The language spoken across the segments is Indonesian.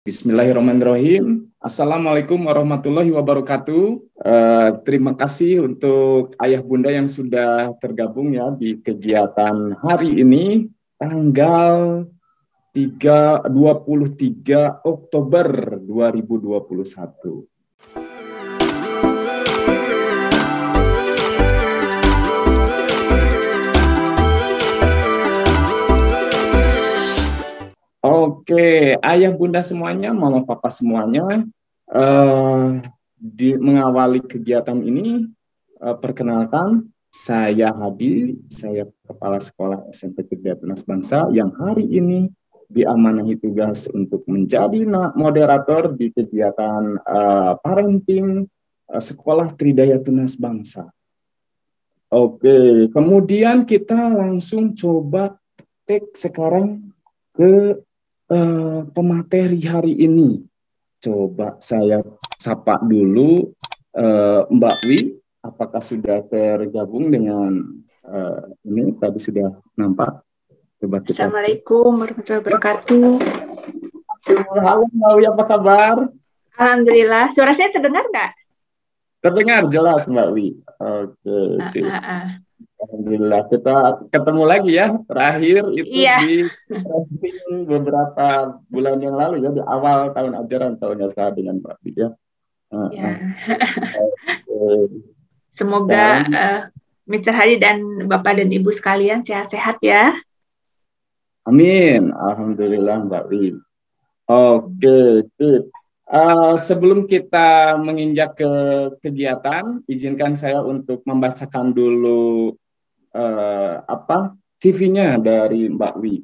Bismillahirrahmanirrahim. Assalamualaikum warahmatullahi wabarakatuh. Terima kasih untuk ayah bunda yang sudah tergabung ya di kegiatan hari ini, tanggal 23 Oktober 2021. Oke, ayah bunda semuanya, mama papa semuanya, mengawali kegiatan ini, perkenalkan, saya Hadi, saya Kepala Sekolah SMP Negeri Tunas Bangsa yang hari ini diamanahi tugas untuk menjadi moderator di kegiatan parenting Sekolah Tridaya Tunas Bangsa. Oke, kemudian kita langsung coba cek sekarang ke pemateri hari ini. Coba saya sapa dulu Mbak Wi, apakah sudah tergabung dengan ini tadi sudah nampak? Coba kita Assalamualaikum warahmatullahi wabarakatuh. Halo Mbak Wi, apa kabar? Alhamdulillah, suara saya terdengar nggak? Terdengar jelas Mbak Wi. Oke, sip. Alhamdulillah, kita ketemu lagi ya, terakhir itu di beberapa bulan yang lalu ya, di awal tahun ajaran tahun saya dengan Pak Bi ya. Semoga Mr. Hadi dan Bapak dan Ibu sekalian sehat-sehat ya. Amin, alhamdulillah Mbak Bi. Oke, sip. Sebelum kita menginjak ke kegiatan, izinkan saya untuk membacakan dulu CV-nya dari Mbak Wi.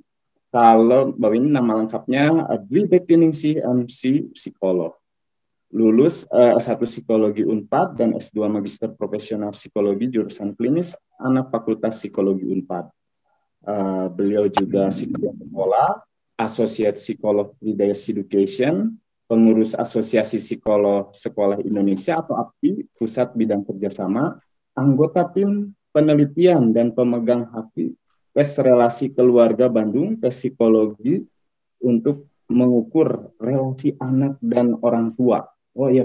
Kalau Mbak Wi ini nama lengkapnya Dwi Bektiningsih MC Psikolog. Lulus S1 Psikologi Unpad dan S2 Magister Profesional Psikologi jurusan klinis anak Fakultas Psikologi Unpad. Beliau juga psikolog sekolah, Associate Psikolog Tridaya Education, pengurus Asosiasi Psikolog Sekolah Indonesia atau APSI, Pusat Bidang Kerjasama, anggota tim penelitian dan pemegang hak tes relasi keluarga Bandung, tes psikologi untuk mengukur relasi anak dan orang tua. Oh iya,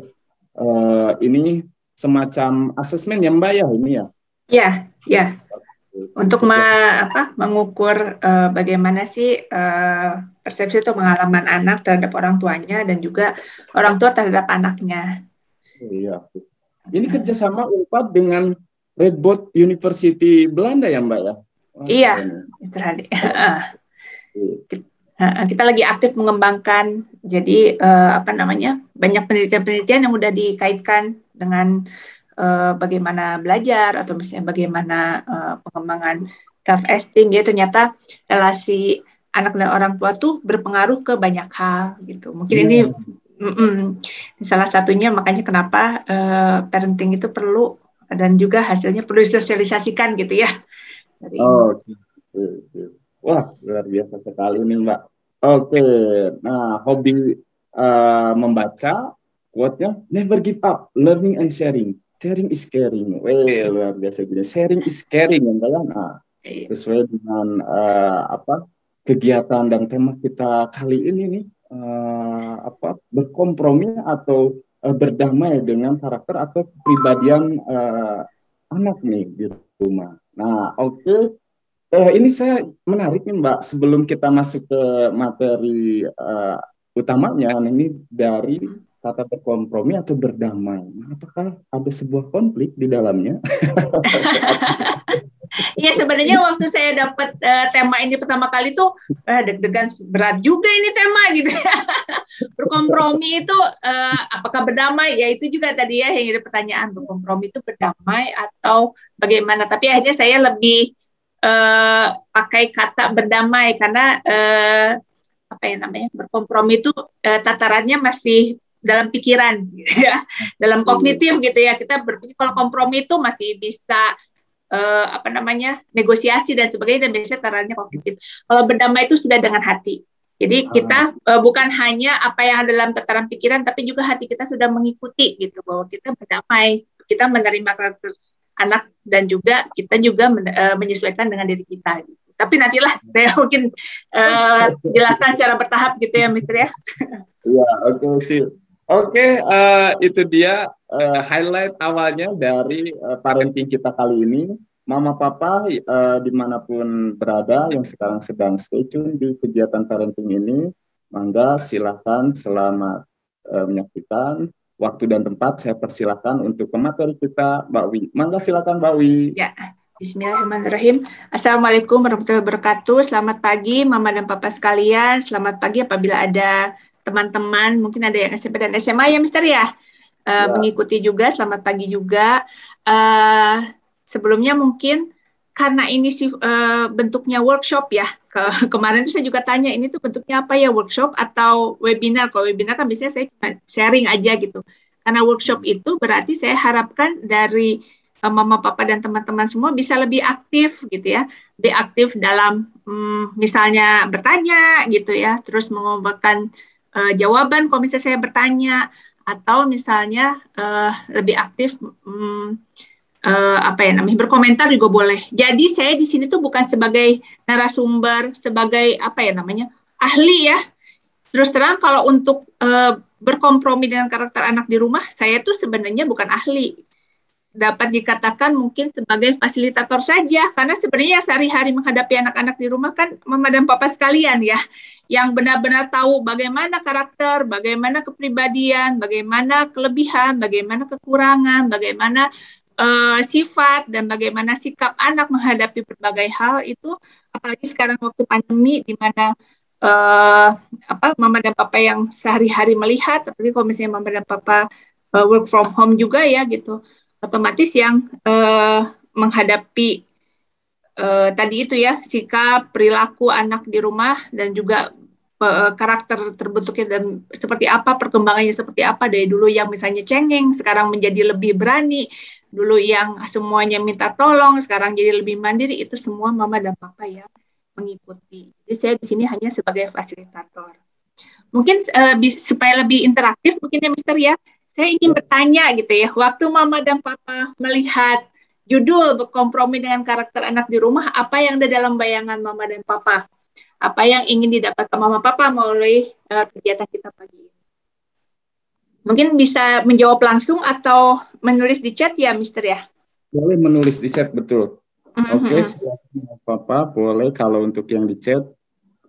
ini semacam asesmen ya Mbak ya ini ya? Iya, ya. Untuk mengukur bagaimana sih persepsi atau pengalaman anak terhadap orang tuanya dan juga orang tua terhadap anaknya. Iya. Ini kerjasama Unpad dengan Radboud University Belanda ya Mbak ya? Iya, Mr. Hadi. Kita lagi aktif mengembangkan, jadi banyak penelitian-penelitian yang sudah dikaitkan dengan bagaimana belajar atau misalnya bagaimana pengembangan self-esteem. Ya ternyata relasi anak dan orang tua tuh berpengaruh ke banyak hal gitu. Mungkin ini salah satunya, makanya kenapa parenting itu perlu dan juga hasilnya perlu disosialisasikan gitu ya. Wah, luar biasa sekali nih Mbak. Oke, nah hobi membaca, quote-nya, never give up, learning and sharing. Sharing is caring. Luar biasa gitu. Sharing is caring ya Mbak. Nah, sesuai dengan kegiatan dan tema kita kali ini nih, berkompromi atau berdamai dengan karakter atau kepribadian anak nih di rumah. Nah, oke. Ini saya menarik nih Mbak, sebelum kita masuk ke materi utamanya, ini dari kata berkompromi atau berdamai. Apakah ada sebuah konflik di dalamnya? Iya, sebenarnya waktu saya dapat tema ini pertama kali tuh deg-degan, berat juga ini tema gitu. Berkompromi itu apakah berdamai? Ya itu juga tadi ya yang ada pertanyaan, berkompromi itu berdamai atau bagaimana? Tapi akhirnya saya lebih pakai kata berdamai karena berkompromi itu tatarannya masih dalam pikiran gitu ya, dalam kognitif gitu ya. Kita berpikir kalau kompromi itu masih bisa negosiasi dan sebagainya, dan biasanya tatarannya kognitif. Kalau berdamai itu sudah dengan hati. Jadi kita bukan hanya apa yang ada dalam tataran pikiran, tapi juga hati kita sudah mengikuti gitu, bahwa kita berdamai, kita menerima karakter anak dan juga kita juga menyesuaikan dengan diri kita. Tapi nantilah saya mungkin jelaskan secara bertahap gitu ya, Mister ya. Ya, oke sih. Oke, itu dia highlight awalnya dari parenting kita kali ini. Mama Papa dimanapun berada yang sekarang sedang stay tune di kegiatan parenting ini, mangga silahkan selamat menyaksikan. Waktu dan tempat saya persilahkan untuk pemateri kita, Mbak Wi. Mangga silakan Mbak Wi. Ya, Bismillahirrahmanirrahim. Assalamualaikum warahmatullahi wabarakatuh. Selamat pagi Mama dan Papa sekalian. Selamat pagi apabila ada teman-teman, mungkin ada yang SMP dan SMA ya Mister ya, mengikuti juga. Selamat pagi juga. Sebelumnya mungkin karena ini bentuknya workshop ya. Kemarin tuh saya juga tanya ini tuh bentuknya apa ya, workshop atau webinar. Kalau webinar kan biasanya saya sharing aja gitu. Karena workshop itu berarti saya harapkan dari Mama Papa dan teman-teman semua bisa lebih aktif gitu ya. Lebih aktif dalam misalnya bertanya gitu ya, terus mengumpulkan jawaban kalau misalnya saya bertanya, atau misalnya lebih aktif berkomentar juga boleh. Jadi saya di sini tuh bukan sebagai narasumber, sebagai ahli ya. Terus terang kalau untuk berkompromi dengan karakter anak di rumah, saya tuh sebenarnya bukan ahli. Dapat dikatakan mungkin sebagai fasilitator saja, karena sebenarnya sehari-hari menghadapi anak-anak di rumah kan Mama dan Papa sekalian ya, yang benar-benar tahu bagaimana karakter, bagaimana kepribadian, bagaimana kelebihan, bagaimana kekurangan, bagaimana sifat dan bagaimana sikap anak menghadapi berbagai hal itu, apalagi sekarang waktu pandemi di mana Mama dan Papa yang sehari-hari melihat, apalagi kalau misalnya Mama dan Papa work from home juga ya gitu, otomatis yang menghadapi tadi itu ya, sikap, perilaku anak di rumah dan juga karakter terbentuknya dan seperti apa, perkembangannya seperti apa dari dulu yang misalnya cengeng, sekarang menjadi lebih berani, dulu yang semuanya minta tolong, sekarang jadi lebih mandiri, itu semua Mama dan Papa ya mengikuti. Jadi saya di sini hanya sebagai fasilitator. Mungkin supaya lebih interaktif mungkin ya Mister ya, saya ingin bertanya gitu ya, waktu Mama dan Papa melihat judul berkompromi dengan karakter anak di rumah, apa yang ada dalam bayangan Mama dan Papa? Apa yang ingin didapatkan Mama Papa melalui kegiatan kita pagi ini? Mungkin bisa menjawab langsung atau menulis di chat ya, Mister ya? Boleh menulis di chat, betul. Oke, silakan Papa, boleh. Kalau untuk yang di chat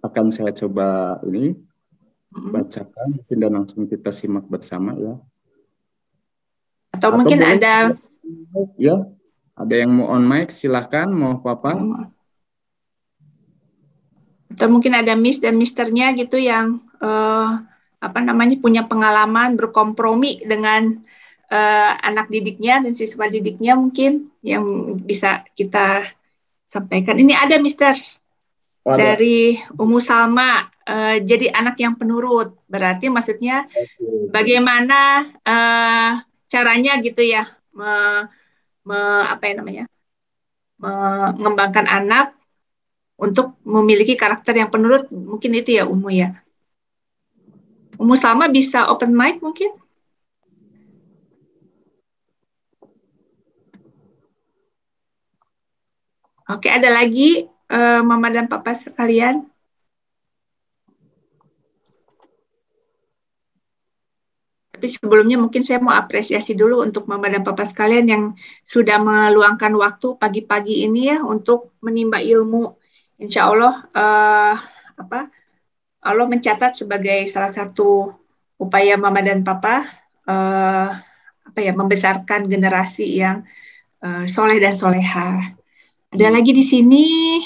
akan saya coba ini bacakan mungkin dan langsung kita simak bersama ya. Atau mungkin boleh, ada ya, ada yang mau on mic, silahkan mau Papa. Atau mungkin ada Miss dan Misternya gitu yang punya pengalaman berkompromi dengan anak didiknya dan siswa didiknya mungkin yang bisa kita sampaikan. Ini ada Mister dari Umu Salma, jadi anak yang penurut. Berarti maksudnya bagaimana caranya gitu ya mengembangkan anak untuk memiliki karakter yang penurut, mungkin itu ya Umu ya. Umu Salma bisa open mic mungkin? Oke, ada lagi Mama dan Papa sekalian? Tapi sebelumnya mungkin saya mau apresiasi dulu untuk Mama dan Papa sekalian yang sudah meluangkan waktu pagi-pagi ini ya untuk menimba ilmu. Insya Allah Allah mencatat sebagai salah satu upaya Mama dan Papa membesarkan generasi yang soleh dan soleha. Ada lagi di sini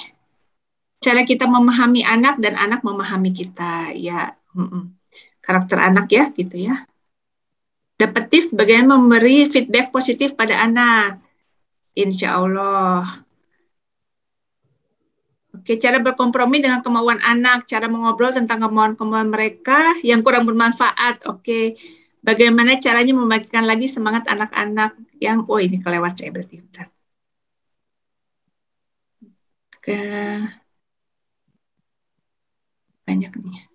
cara kita memahami anak dan anak memahami kita ya, karakter anak ya gitu ya. Adaptif, bagaimana memberi feedback positif pada anak, insya Allah. Oke, cara berkompromi dengan kemauan anak, cara mengobrol tentang kemauan-kemauan mereka yang kurang bermanfaat. Oke, bagaimana caranya membagikan lagi semangat anak-anak yang, ini kelewat saya berarti. Bentar. Oke. Banyak nih.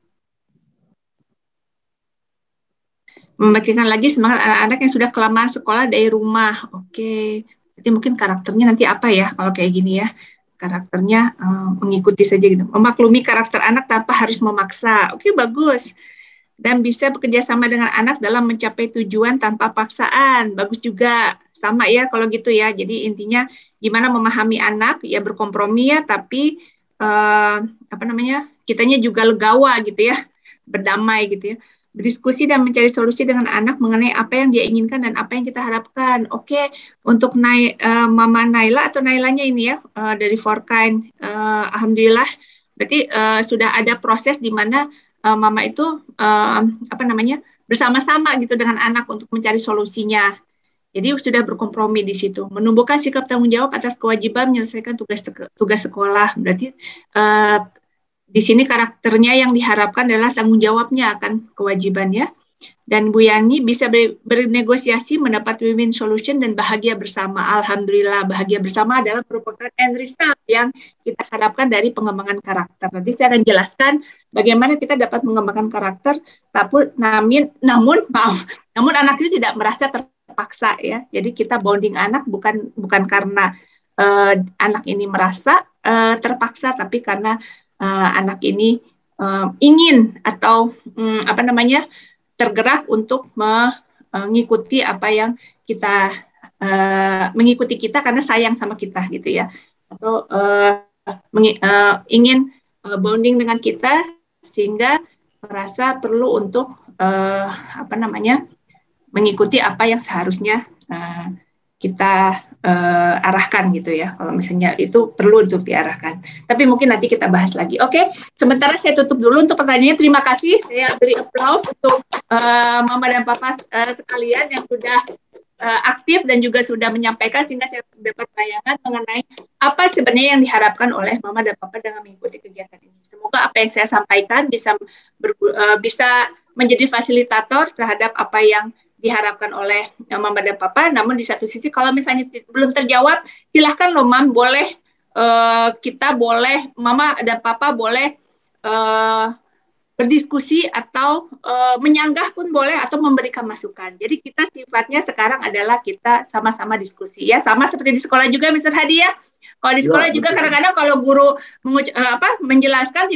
Membagikan lagi semangat anak-anak yang sudah kelamaan sekolah dari rumah. Oke, berarti mungkin karakternya nanti apa ya kalau kayak gini ya. karakternya mengikuti saja gitu, memaklumi karakter anak tanpa harus memaksa. Oke, bagus. Dan bisa bekerja sama dengan anak dalam mencapai tujuan tanpa paksaan. Bagus juga. Sama ya kalau gitu ya. Jadi intinya gimana memahami anak, ya berkompromi ya, tapi apa namanya, kitanya juga legawa gitu ya, berdamai gitu ya. Berdiskusi dan mencari solusi dengan anak mengenai apa yang dia inginkan dan apa yang kita harapkan. Oke, untuk Mama Naila atau Nailanya ini ya, dari Forkind, alhamdulillah berarti sudah ada proses di mana Mama itu apa namanya, bersama-sama gitu dengan anak untuk mencari solusinya. Jadi sudah berkompromi di situ, menumbuhkan sikap tanggung jawab atas kewajiban menyelesaikan tugas sekolah. Berarti di sini karakternya yang diharapkan adalah tanggung jawabnya akan kewajibannya. Dan Bu Yani bisa bernegosiasi, mendapat win-win solution dan bahagia bersama. Alhamdulillah, bahagia bersama adalah merupakan end result yang kita harapkan dari pengembangan karakter. Nanti saya akan jelaskan bagaimana kita dapat mengembangkan karakter, namun anak itu tidak merasa terpaksa ya. Jadi kita bonding anak bukan karena anak ini merasa terpaksa, tapi karena anak ini ingin atau apa namanya, tergerak untuk mengikuti apa yang kita mengikuti kita karena sayang sama kita gitu ya, atau ingin bonding dengan kita sehingga merasa perlu untuk apa namanya, mengikuti apa yang seharusnya kita arahkan gitu ya. Kalau misalnya itu perlu untuk diarahkan. Tapi mungkin nanti kita bahas lagi. Oke, sementara saya tutup dulu untuk pertanyaannya. Terima kasih. Saya beri applause untuk Mama dan Papa sekalian yang sudah aktif dan juga sudah menyampaikan, sehingga saya dapat bayangan mengenai apa sebenarnya yang diharapkan oleh Mama dan Papa dengan mengikuti kegiatan ini. Semoga apa yang saya sampaikan bisa menjadi fasilitator terhadap apa yang diharapkan oleh Mama dan Papa. Namun di satu sisi kalau misalnya belum terjawab, silahkan loh Mam, boleh kita boleh, Mama dan Papa boleh berdiskusi atau menyanggah pun boleh, atau memberikan masukan. Jadi kita sifatnya sekarang adalah kita sama-sama diskusi ya, sama seperti di sekolah juga, Mr. Hadi ya. Kalau di sekolah juga kadang-kadang kalau guru menjelaskan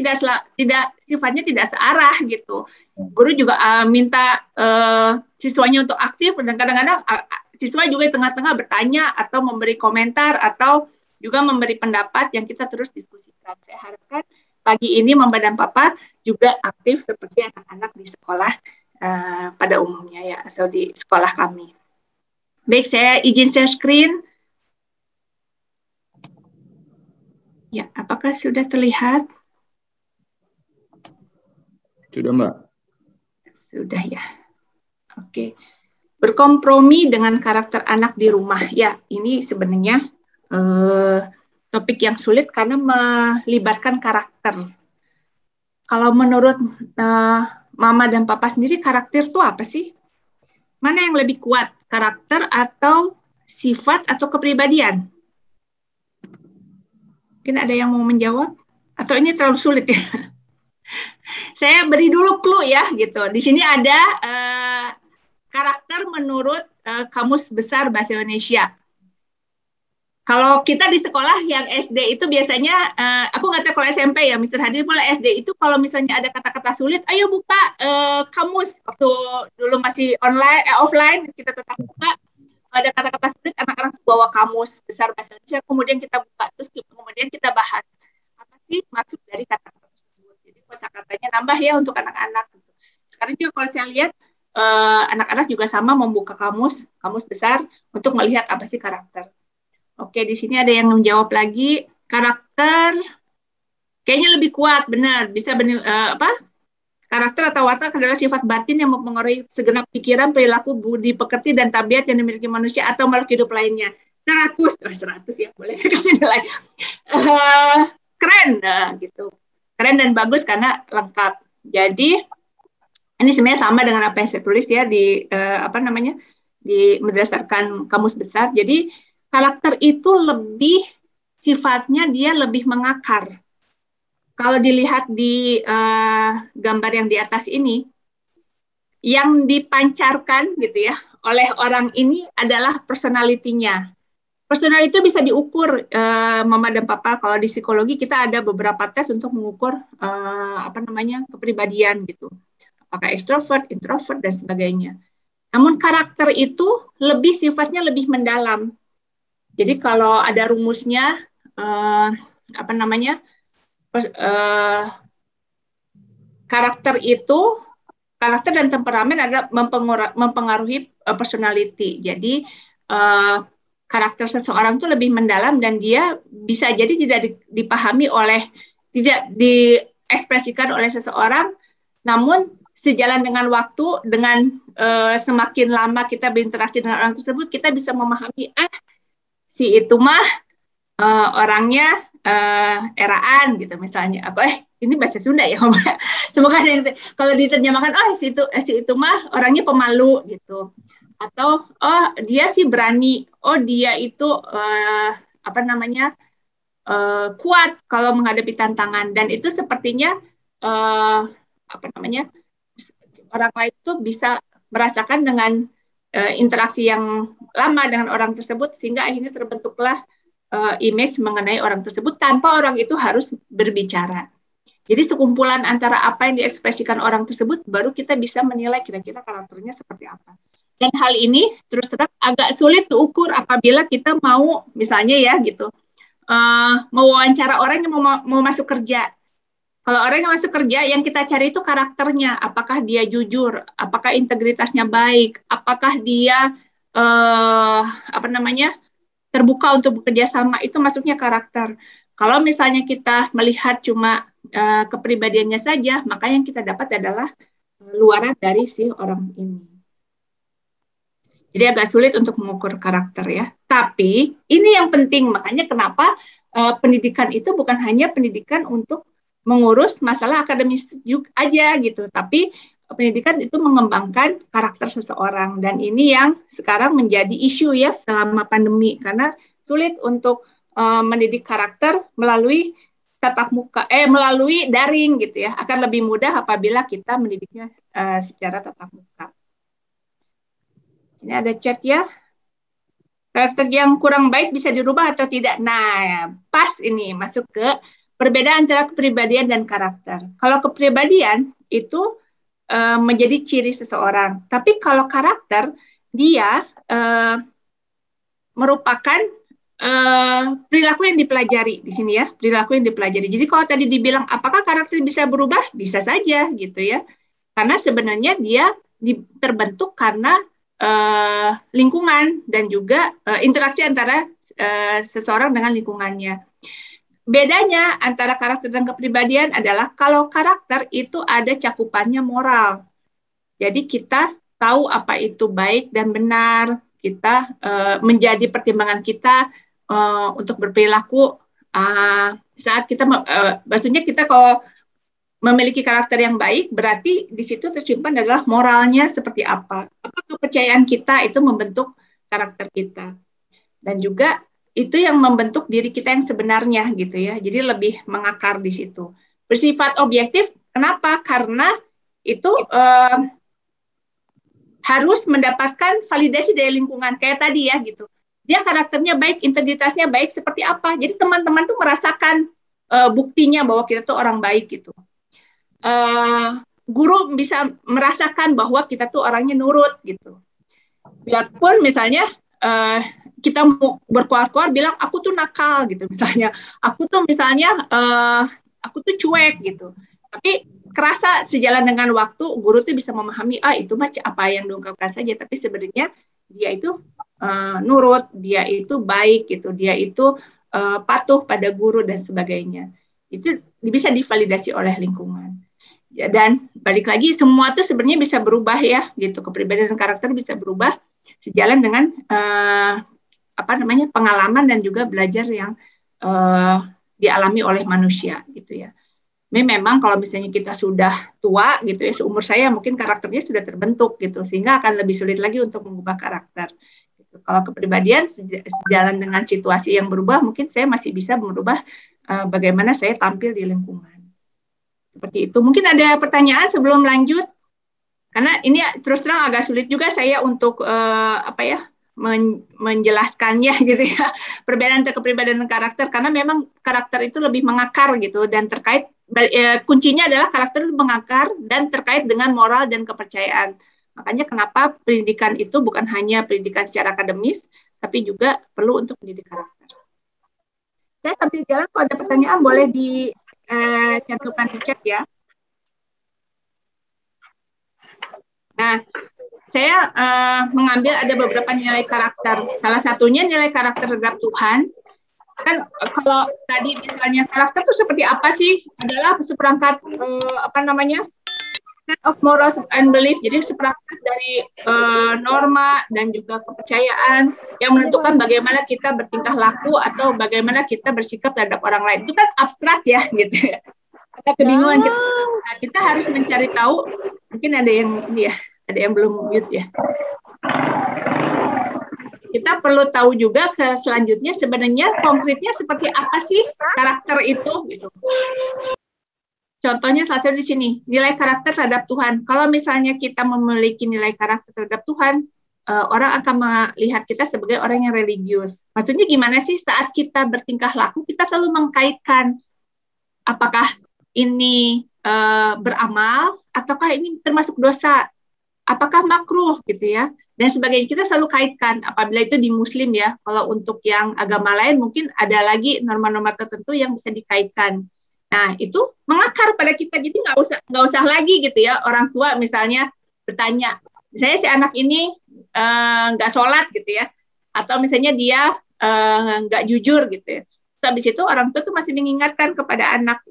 tidak sifatnya tidak searah gitu. Guru juga minta siswanya untuk aktif, dan kadang-kadang siswa juga di tengah-tengah bertanya atau memberi komentar atau juga memberi pendapat yang kita terus diskusikan. Saya harapkan pagi ini Mama dan Papa juga aktif seperti anak-anak di sekolah pada umumnya ya, atau di sekolah kami. Baik, saya izin share screen. Ya, apakah sudah terlihat? Sudah, Mbak. Sudah ya. Oke. Berkompromi dengan karakter anak di rumah. Ya, ini sebenarnya topik yang sulit karena melibatkan karakter. Kalau menurut Mama dan Papa sendiri, karakter itu apa sih? Mana yang lebih kuat? Karakter atau sifat atau kepribadian? Mungkin ada yang mau menjawab? Atau ini terlalu sulit ya? Saya beri dulu clue ya, gitu. Di sini ada karakter menurut Kamus Besar Bahasa Indonesia. Kalau kita di sekolah yang SD itu biasanya, aku nggak tahu kalau SMP ya, Mr. Hadi, pula SD itu kalau misalnya ada kata-kata sulit, ayo buka kamus. Waktu dulu masih offline, kita tetap buka. Ada kata-kata sulit, anak-anak bawa Kamus Besar Bahasa Indonesia, kemudian kita buka, terus kemudian kita bahas apa sih maksud dari kata-kata tersebut. Jadi kosakatanya nambah ya untuk anak-anak. Sekarang juga kalau saya lihat anak-anak juga sama membuka kamus besar untuk melihat apa sih karakter. Oke, di sini ada yang menjawab lagi, karakter kayaknya lebih kuat, benar. Bisa karakter atau watak adalah sifat batin yang mempengaruhi segenap pikiran, perilaku, budi pekerti, dan tabiat yang dimiliki manusia atau makhluk hidup lainnya. 100 ya, boleh kasih nilai. Keren, gitu. Keren dan bagus karena lengkap. Jadi ini sebenarnya sama dengan apa yang saya tulis ya di berdasarkan Kamus Besar. Jadi karakter itu lebih sifatnya dia lebih mengakar. Kalau dilihat di gambar yang di atas ini, yang dipancarkan gitu ya oleh orang ini adalah personalitinya. Personal itu bisa diukur, Mama dan Papa. Kalau di psikologi kita ada beberapa tes untuk mengukur kepribadian gitu. Apakah ekstrovert, introvert dan sebagainya. Namun karakter itu sifatnya lebih mendalam. Jadi kalau ada rumusnya karakter dan temperamen adalah mempengaruhi personality. Jadi karakter seseorang itu lebih mendalam dan dia bisa jadi tidak tidak diekspresikan oleh seseorang, namun sejalan dengan waktu, dengan semakin lama kita berinteraksi dengan orang tersebut, kita bisa memahami, si itu mah orangnya eraan gitu misalnya. Atau ini bahasa Sunda ya, semoga kalau diterjemahkan, si itu mah orangnya pemalu gitu. Atau dia sih berani, dia itu kuat kalau menghadapi tantangan, dan itu sepertinya orang lain itu bisa merasakan dengan interaksi yang lama dengan orang tersebut, sehingga akhirnya terbentuklah image mengenai orang tersebut tanpa orang itu harus berbicara. Jadi sekumpulan antara apa yang diekspresikan orang tersebut, baru kita bisa menilai kira-kira karakternya seperti apa. Dan hal ini terus terang agak sulit diukur apabila kita mau, misalnya ya gitu, mewawancara orang yang mau masuk kerja. Kalau orang yang masuk kerja, yang kita cari itu karakternya, apakah dia jujur, apakah integritasnya baik, apakah dia terbuka untuk bekerja sama, itu masuknya karakter. Kalau misalnya kita melihat cuma kepribadiannya saja, maka yang kita dapat adalah luaran dari si orang ini. Jadi agak sulit untuk mengukur karakter ya. Tapi ini yang penting, makanya kenapa pendidikan itu bukan hanya pendidikan untuk mengurus masalah akademis aja gitu, tapi pendidikan itu mengembangkan karakter seseorang, dan ini yang sekarang menjadi isu ya selama pandemi, karena sulit untuk mendidik karakter melalui melalui daring gitu ya. Akan lebih mudah apabila kita mendidiknya secara tatap muka. Ini ada chat ya. Karakter yang kurang baik bisa dirubah atau tidak? Nah, pas ini masuk ke perbedaan antara kepribadian dan karakter. Kalau kepribadian itu menjadi ciri seseorang, tapi kalau karakter dia merupakan perilaku yang dipelajari di sini ya, perilaku yang dipelajari. Jadi kalau tadi dibilang apakah karakter bisa berubah, bisa saja gitu ya, karena sebenarnya dia terbentuk karena lingkungan dan juga interaksi antara seseorang dengan lingkungannya. Bedanya antara karakter dan kepribadian adalah kalau karakter itu ada cakupannya moral. Jadi kita tahu apa itu baik dan benar, kita menjadi pertimbangan kita untuk berperilaku saat kita, maksudnya kita kalau memiliki karakter yang baik, berarti di situ tersimpan adalah moralnya seperti apa kepercayaan kita itu membentuk karakter kita, dan juga itu yang membentuk diri kita yang sebenarnya gitu ya. Jadi lebih mengakar di situ. Bersifat objektif, kenapa? Karena itu harus mendapatkan validasi dari lingkungan kayak tadi ya gitu. Dia karakternya baik, integritasnya baik seperti apa. Jadi teman-teman tuh merasakan buktinya bahwa kita tuh orang baik gitu. Guru bisa merasakan bahwa kita tuh orangnya nurut gitu. Biarpun misalnya kita mau berkuar-kuar bilang aku tuh nakal gitu misalnya, aku tuh cuek gitu. Tapi kerasa sejalan dengan waktu guru tuh bisa memahami itu mah apa yang diungkapkan saja, tapi sebenarnya dia itu nurut, dia itu baik gitu, dia itu patuh pada guru dan sebagainya. Itu bisa divalidasi oleh lingkungan. Ya, dan balik lagi semua tuh sebenarnya bisa berubah ya gitu, kepribadian dan karakter bisa berubah sejalan dengan pengalaman dan juga belajar yang dialami oleh manusia gitu ya. Memang kalau misalnya kita sudah tua gitu ya, seumur saya mungkin karakternya sudah terbentuk gitu, sehingga akan lebih sulit lagi untuk mengubah karakter. Gitu. Kalau kepribadian sejalan dengan situasi yang berubah, mungkin saya masih bisa merubah bagaimana saya tampil di lingkungan. Seperti itu. Mungkin ada pertanyaan sebelum lanjut? Karena ini terus terang agak sulit juga saya untuk menjelaskannya gitu ya, perbedaan antara kepribadian dan karakter, karena memang karakter itu lebih mengakar gitu, dan terkait kuncinya adalah karakter itu mengakar dan terkait dengan moral dan kepercayaan. Makanya kenapa pendidikan itu bukan hanya pendidikan secara akademis, tapi juga perlu untuk pendidik karakter. Saya sambil jalan, kalau ada pertanyaan boleh dicantumkan di chat ya. Nah, saya mengambil ada beberapa nilai karakter. Salah satunya nilai karakter terhadap Tuhan. Kan kalau tadi misalnya karakter itu seperti apa sih? Adalah seperangkat set of morals and belief. Jadi seperangkat dari norma dan juga kepercayaan yang menentukan bagaimana kita bertingkah laku atau bagaimana kita bersikap terhadap orang lain. Itu kan abstrak ya, gitu ya. Ada kebingungan kita harus mencari tahu. Mungkin ada yang ini ya, ada yang belum mute ya. Kita perlu tahu juga ke selanjutnya sebenarnya konkretnya seperti apa sih karakter itu gitu. Contohnya salah satu di sini, nilai karakter terhadap Tuhan. Kalau misalnya kita memiliki nilai karakter terhadap Tuhan, orang akan melihat kita sebagai orang yang religius. Maksudnya gimana sih saat kita bertingkah laku, kita selalu mengkaitkan apakah ini beramal ataukah ini termasuk dosa, apakah makruh gitu ya, dan sebagainya. Kita selalu kaitkan apabila itu di Muslim ya. Kalau untuk yang agama lain mungkin ada lagi norma-norma tertentu yang bisa dikaitkan. Nah itu mengakar pada kita, jadi nggak usah lagi gitu ya orang tua misalnya bertanya, misalnya si anak ini nggak sholat gitu ya, atau misalnya dia nggak jujur gitu ya. Habis itu orang tua tuh masih mengingatkan kepada anak,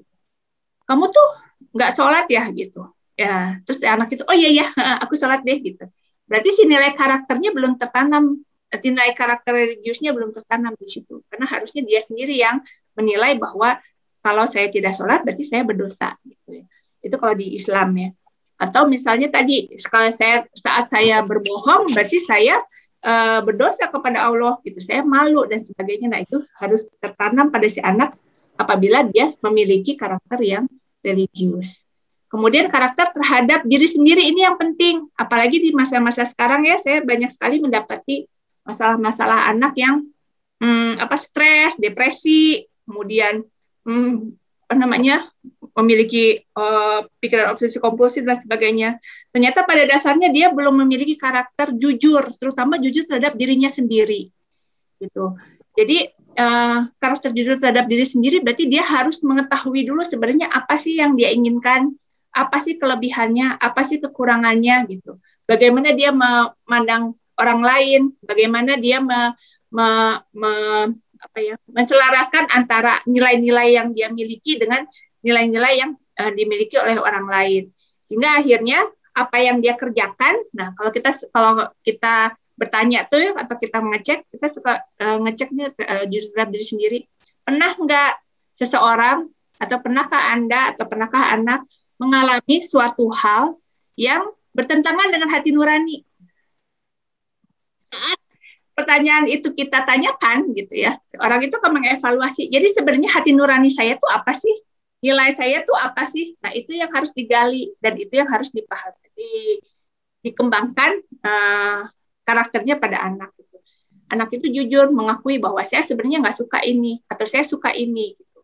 kamu tuh nggak sholat ya gitu ya, terus anak itu oh iya aku sholat deh gitu. Berarti si nilai karakternya belum tertanam, nilai karakter religiusnya belum tertanam di situ, karena harusnya dia sendiri yang menilai bahwa kalau saya tidak sholat berarti saya berdosa gitu ya. Itu kalau di Islam ya. Atau misalnya tadi kalau saat saya berbohong berarti saya berdosa kepada Allah gitu, saya malu dan sebagainya. Nah itu harus tertanam pada si anak apabila dia memiliki karakter yang religius. Kemudian karakter terhadap diri sendiri ini yang penting, apalagi di masa-masa sekarang ya, saya banyak sekali mendapati masalah-masalah anak yang stres, depresi, kemudian memiliki pikiran obsesi kompulsif dan sebagainya. Ternyata pada dasarnya dia belum memiliki karakter jujur, terutama jujur terhadap dirinya sendiri, gitu. Jadi karakter jujur terhadap diri sendiri berarti dia harus mengetahui dulu sebenarnya apa sih yang dia inginkan, apa sih kelebihannya, apa sih kekurangannya gitu. Bagaimana dia memandang orang lain, bagaimana dia menselaraskan antara nilai-nilai yang dia miliki dengan nilai-nilai yang dimiliki oleh orang lain. Sehingga akhirnya apa yang dia kerjakan, nah kalau kita bertanya tuh atau kita mengecek, kita suka ngeceknya jujur terhadap diri sendiri. Pernah nggak seseorang atau pernahkah Anda atau pernahkah anak mengalami suatu hal yang bertentangan dengan hati nurani? Saat pertanyaan itu kita tanyakan gitu ya, orang itu akan mengevaluasi. Jadi sebenarnya hati nurani saya tuh apa sih? Nilai saya tuh apa sih? Nah itu yang harus digali dan itu yang harus dikembangkan karakternya pada anak. Gitu. Anak itu jujur mengakui bahwa saya sebenarnya nggak suka ini atau saya suka ini. Gitu.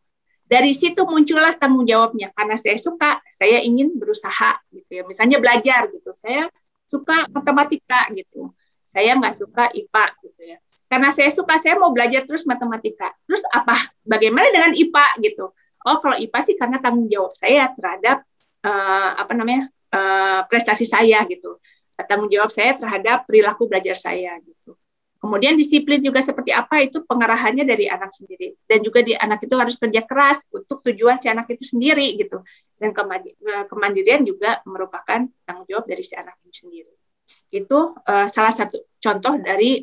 Dari situ muncullah tanggung jawabnya. Karena saya suka, saya ingin berusaha. Gitu ya. Misalnya belajar gitu. Saya suka matematika gitu. Saya nggak suka IPA gitu ya. Karena saya suka, saya mau belajar terus matematika. Terus apa? Bagaimana dengan IPA gitu? Oh kalau IPA sih karena tanggung jawab saya terhadap prestasi saya gitu. Tanggung jawab saya terhadap perilaku belajar saya gitu. Kemudian disiplin juga seperti apa itu pengarahannya dari anak sendiri, dan juga anak itu harus kerja keras untuk tujuan si anak itu sendiri gitu. Dan kemandirian juga merupakan tanggung jawab dari si anak itu sendiri. Itu salah satu contoh dari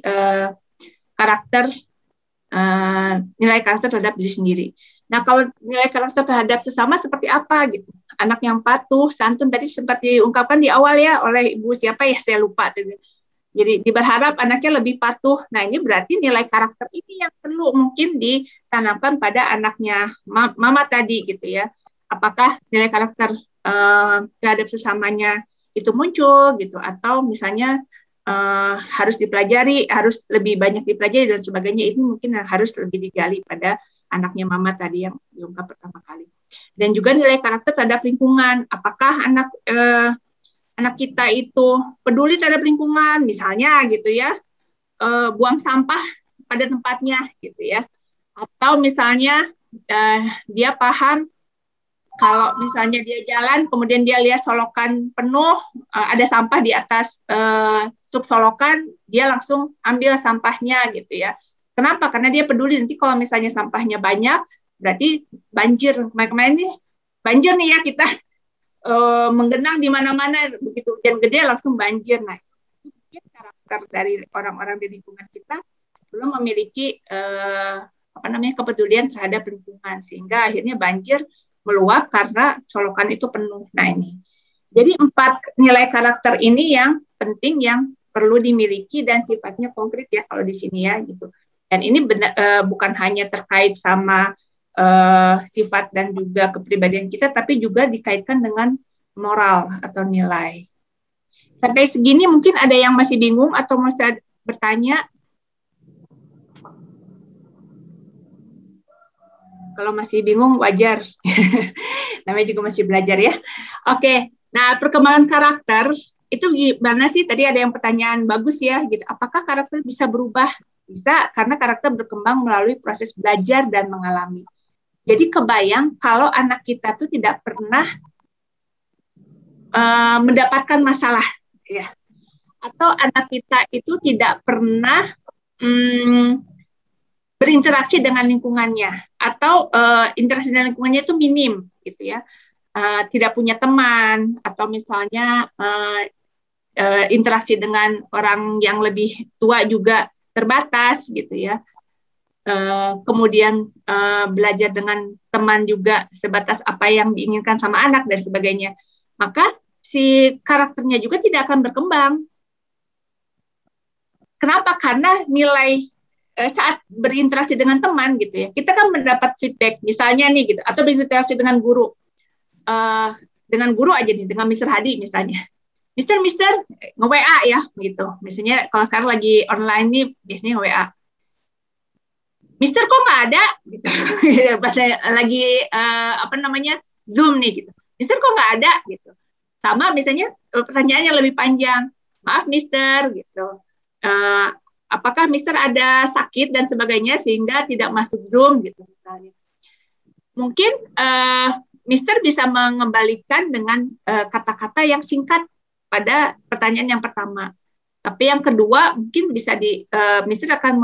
nilai karakter terhadap diri sendiri. Nah, kalau nilai karakter terhadap sesama seperti apa gitu? Anak yang patuh, santun tadi sempat diungkapkan di awal ya oleh ibu siapa ya saya lupa. Jadi berharap anaknya lebih patuh. Nah, ini berarti nilai karakter ini yang perlu mungkin ditanamkan pada anaknya mama tadi gitu ya. Apakah nilai karakter terhadap sesamanya itu muncul gitu, atau misalnya harus dipelajari, harus lebih banyak dipelajari dan sebagainya. Ini mungkin harus lebih digali pada anaknya mama tadi yang diungkap pertama kali. Dan juga nilai karakter terhadap lingkungan. Apakah anak kita itu peduli terhadap lingkungan, misalnya gitu ya, buang sampah pada tempatnya gitu ya. Atau misalnya dia paham kalau misalnya dia jalan, kemudian dia lihat solokan penuh, ada sampah di atas tutup solokan, dia langsung ambil sampahnya gitu ya. Kenapa? Karena dia peduli nanti kalau misalnya sampahnya banyak, berarti banjir. Kemarin-kemarin ini banjir nih ya, kita menggenang di mana-mana, begitu hujan gede langsung banjir. Nah, itu mungkin karakter dari orang-orang di lingkungan kita belum memiliki kepedulian terhadap lingkungan, sehingga akhirnya banjir meluap karena solokan itu penuh. Nah ini, jadi 4 nilai karakter ini yang penting, yang perlu dimiliki dan sifatnya konkret ya kalau di sini ya gitu. Dan ini bukan hanya terkait sama sifat dan juga kepribadian kita, tapi juga dikaitkan dengan moral atau nilai. Sampai segini mungkin ada yang masih bingung atau masih bertanya. Kalau masih bingung, wajar. Namanya juga masih belajar ya. Oke, nah perkembangan karakter, itu gimana sih? Tadi ada yang pertanyaan bagus ya. Gitu. Apakah karakter bisa berubah? Bisa, karena karakter berkembang melalui proses belajar dan mengalami. Jadi kebayang kalau anak kita tuh tidak pernah mendapatkan masalah. Ya. Atau anak kita itu tidak pernah berinteraksi dengan lingkungannya, atau interaksi dengan lingkungannya itu minim gitu ya, tidak punya teman, atau misalnya interaksi dengan orang yang lebih tua juga terbatas gitu ya, kemudian belajar dengan teman juga sebatas apa yang diinginkan sama anak dan sebagainya, maka si karakternya juga tidak akan berkembang. Kenapa? Karena nilai saat berinteraksi dengan teman gitu ya, kita kan mendapat feedback misalnya nih gitu, atau berinteraksi dengan guru, aja nih, dengan Mr. Hadi misalnya, Mister nge-WA ya gitu, misalnya kalau sekarang lagi online nih biasanya nge-WA, Mister kok nggak ada gitu, pas lagi Zoom nih gitu, Mister kok nggak ada gitu, sama misalnya pertanyaannya lebih panjang, maaf Mister gitu, apakah Mister ada sakit dan sebagainya sehingga tidak masuk Zoom gitu misalnya. Mungkin Mister bisa mengembalikan dengan kata-kata yang singkat pada pertanyaan yang pertama. Tapi yang kedua mungkin bisa Mister akan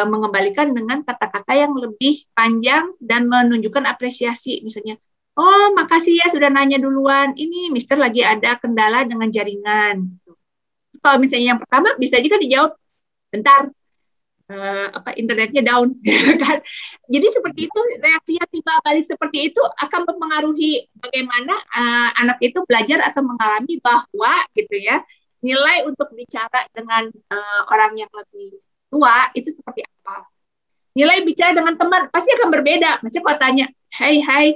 mengembalikan dengan kata-kata yang lebih panjang dan menunjukkan apresiasi. Misalnya, oh makasih ya sudah nanya duluan. Ini Mister lagi ada kendala dengan jaringan. Kalau misalnya yang pertama bisa juga dijawab, bentar, internetnya down, kan? Jadi seperti itu, reaksinya tiba balik seperti itu akan mempengaruhi bagaimana anak itu belajar atau mengalami bahwa gitu ya, nilai untuk bicara dengan orang yang lebih tua itu seperti apa. Nilai bicara dengan teman pasti akan berbeda. Misalnya kalau tanya, hai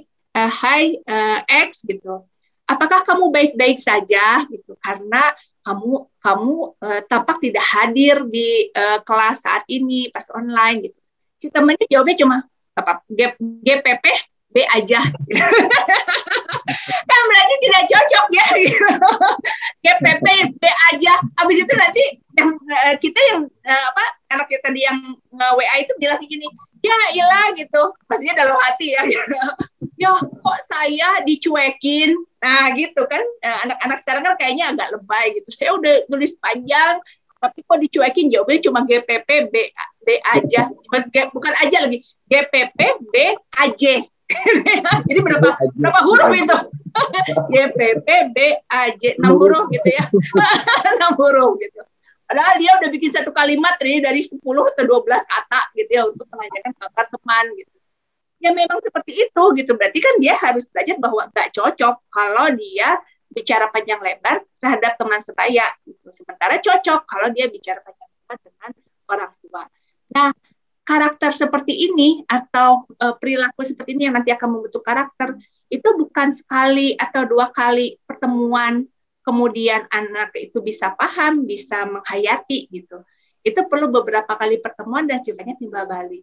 X gitu, apakah kamu baik-baik saja gitu, karena kamu tampak tidak hadir di kelas saat ini pas online gitu. Si temannya jawabnya cuma apa GPP B aja. Kan berarti tidak cocok ya gitu. GPP B aja. Habis itu nanti yang kita yang anak kita tadi yang WA itu bilang gini, ya ilah gitu. Maksudnya dalam hati ya gitu. Ya kok saya dicuekin, nah gitu kan, anak-anak sekarang kan kayaknya agak lebay gitu, saya udah tulis panjang tapi kok dicuekin, jawabnya cuma GPP B aja, bukan aja lagi, GPP B AJ. Jadi berapa huruf itu? GPP B AJ, 6 huruf gitu ya. 6 huruf gitu. Padahal dia udah bikin satu kalimat dari 10 atau 12 kata gitu ya untuk menanyakan kabar teman gitu. Ya memang seperti itu gitu, berarti kan dia harus belajar bahwa nggak cocok kalau dia bicara panjang lebar terhadap teman sebaya gitu. Sementara cocok kalau dia bicara panjang lebar dengan orang tua. Nah, karakter seperti ini atau perilaku seperti ini yang nanti akan membentuk karakter itu bukan sekali atau 2 kali pertemuan kemudian anak itu bisa paham, bisa menghayati gitu. Itu perlu beberapa kali pertemuan dan sifatnya timbal balik.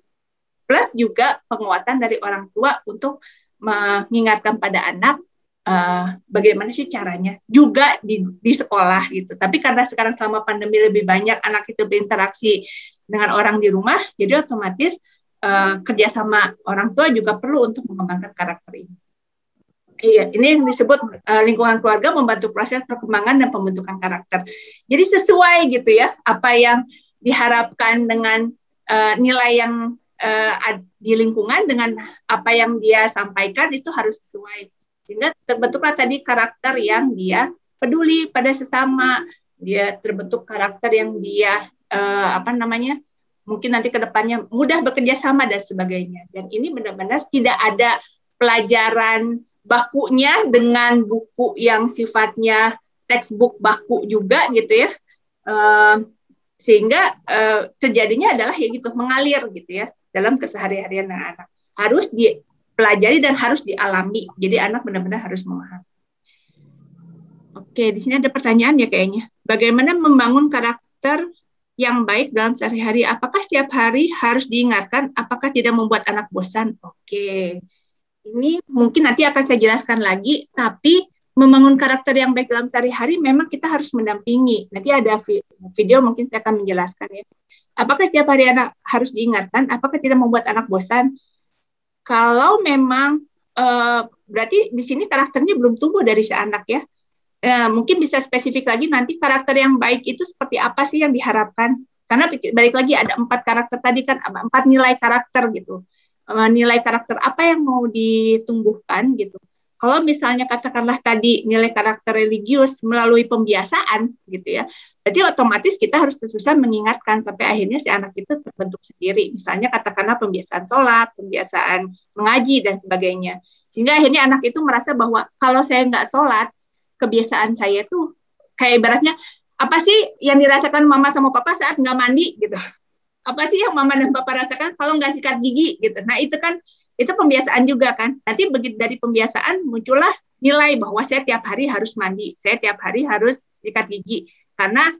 Plus juga penguatan dari orang tua untuk mengingatkan pada anak bagaimana sih caranya juga di sekolah gitu. Tapi karena sekarang selama pandemi lebih banyak anak itu berinteraksi dengan orang di rumah, jadi otomatis kerjasama orang tua juga perlu untuk mengembangkan karakter ini. Iya, ini yang disebut lingkungan keluarga membantu proses perkembangan dan pembentukan karakter. Jadi sesuai gitu ya, apa yang diharapkan dengan nilai yang di lingkungan dengan apa yang dia sampaikan itu harus sesuai. Sehingga terbentuklah tadi karakter yang dia peduli pada sesama, dia terbentuk karakter yang dia mungkin nanti ke depannya mudah bekerja sama dan sebagainya. Dan ini benar-benar tidak ada pelajaran bakunya dengan buku yang sifatnya textbook baku juga gitu ya, sehingga terjadinya adalah ya gitu mengalir gitu ya dalam keseharian anak. Harus dipelajari dan harus dialami. Jadi anak benar-benar harus memahami. Oke, di sini ada pertanyaan ya kayaknya. Bagaimana membangun karakter yang baik dalam sehari-hari? Apakah setiap hari harus diingatkan? Apakah tidak membuat anak bosan? Oke. Ini mungkin nanti akan saya jelaskan lagi, tapi membangun karakter yang baik dalam sehari-hari memang kita harus mendampingi. Nanti ada video mungkin saya akan menjelaskan ya. Apakah setiap hari anak harus diingatkan? Apakah tidak membuat anak bosan? Kalau memang berarti di sini karakternya belum tumbuh dari si anak ya. Mungkin bisa spesifik lagi nanti karakter yang baik itu seperti apa sih yang diharapkan? Karena balik lagi ada 4 karakter tadi kan, 4 nilai karakter gitu. Nilai karakter apa yang mau ditumbuhkan gitu. Kalau misalnya katakanlah tadi nilai karakter religius melalui pembiasaan gitu ya, berarti otomatis kita harus terus-terusan mengingatkan sampai akhirnya si anak itu terbentuk sendiri. Misalnya katakanlah pembiasaan sholat, pembiasaan mengaji dan sebagainya. Sehingga akhirnya anak itu merasa bahwa kalau saya nggak sholat, kebiasaan saya tuh kayak ibaratnya apa sih yang dirasakan mama sama papa saat nggak mandi gitu. Apa sih yang mama dan papa rasakan kalau nggak sikat gigi gitu. Nah itu kan, itu pembiasaan juga kan. Nanti begitu dari pembiasaan muncullah nilai bahwa saya tiap hari harus mandi, saya tiap hari harus sikat gigi. Karena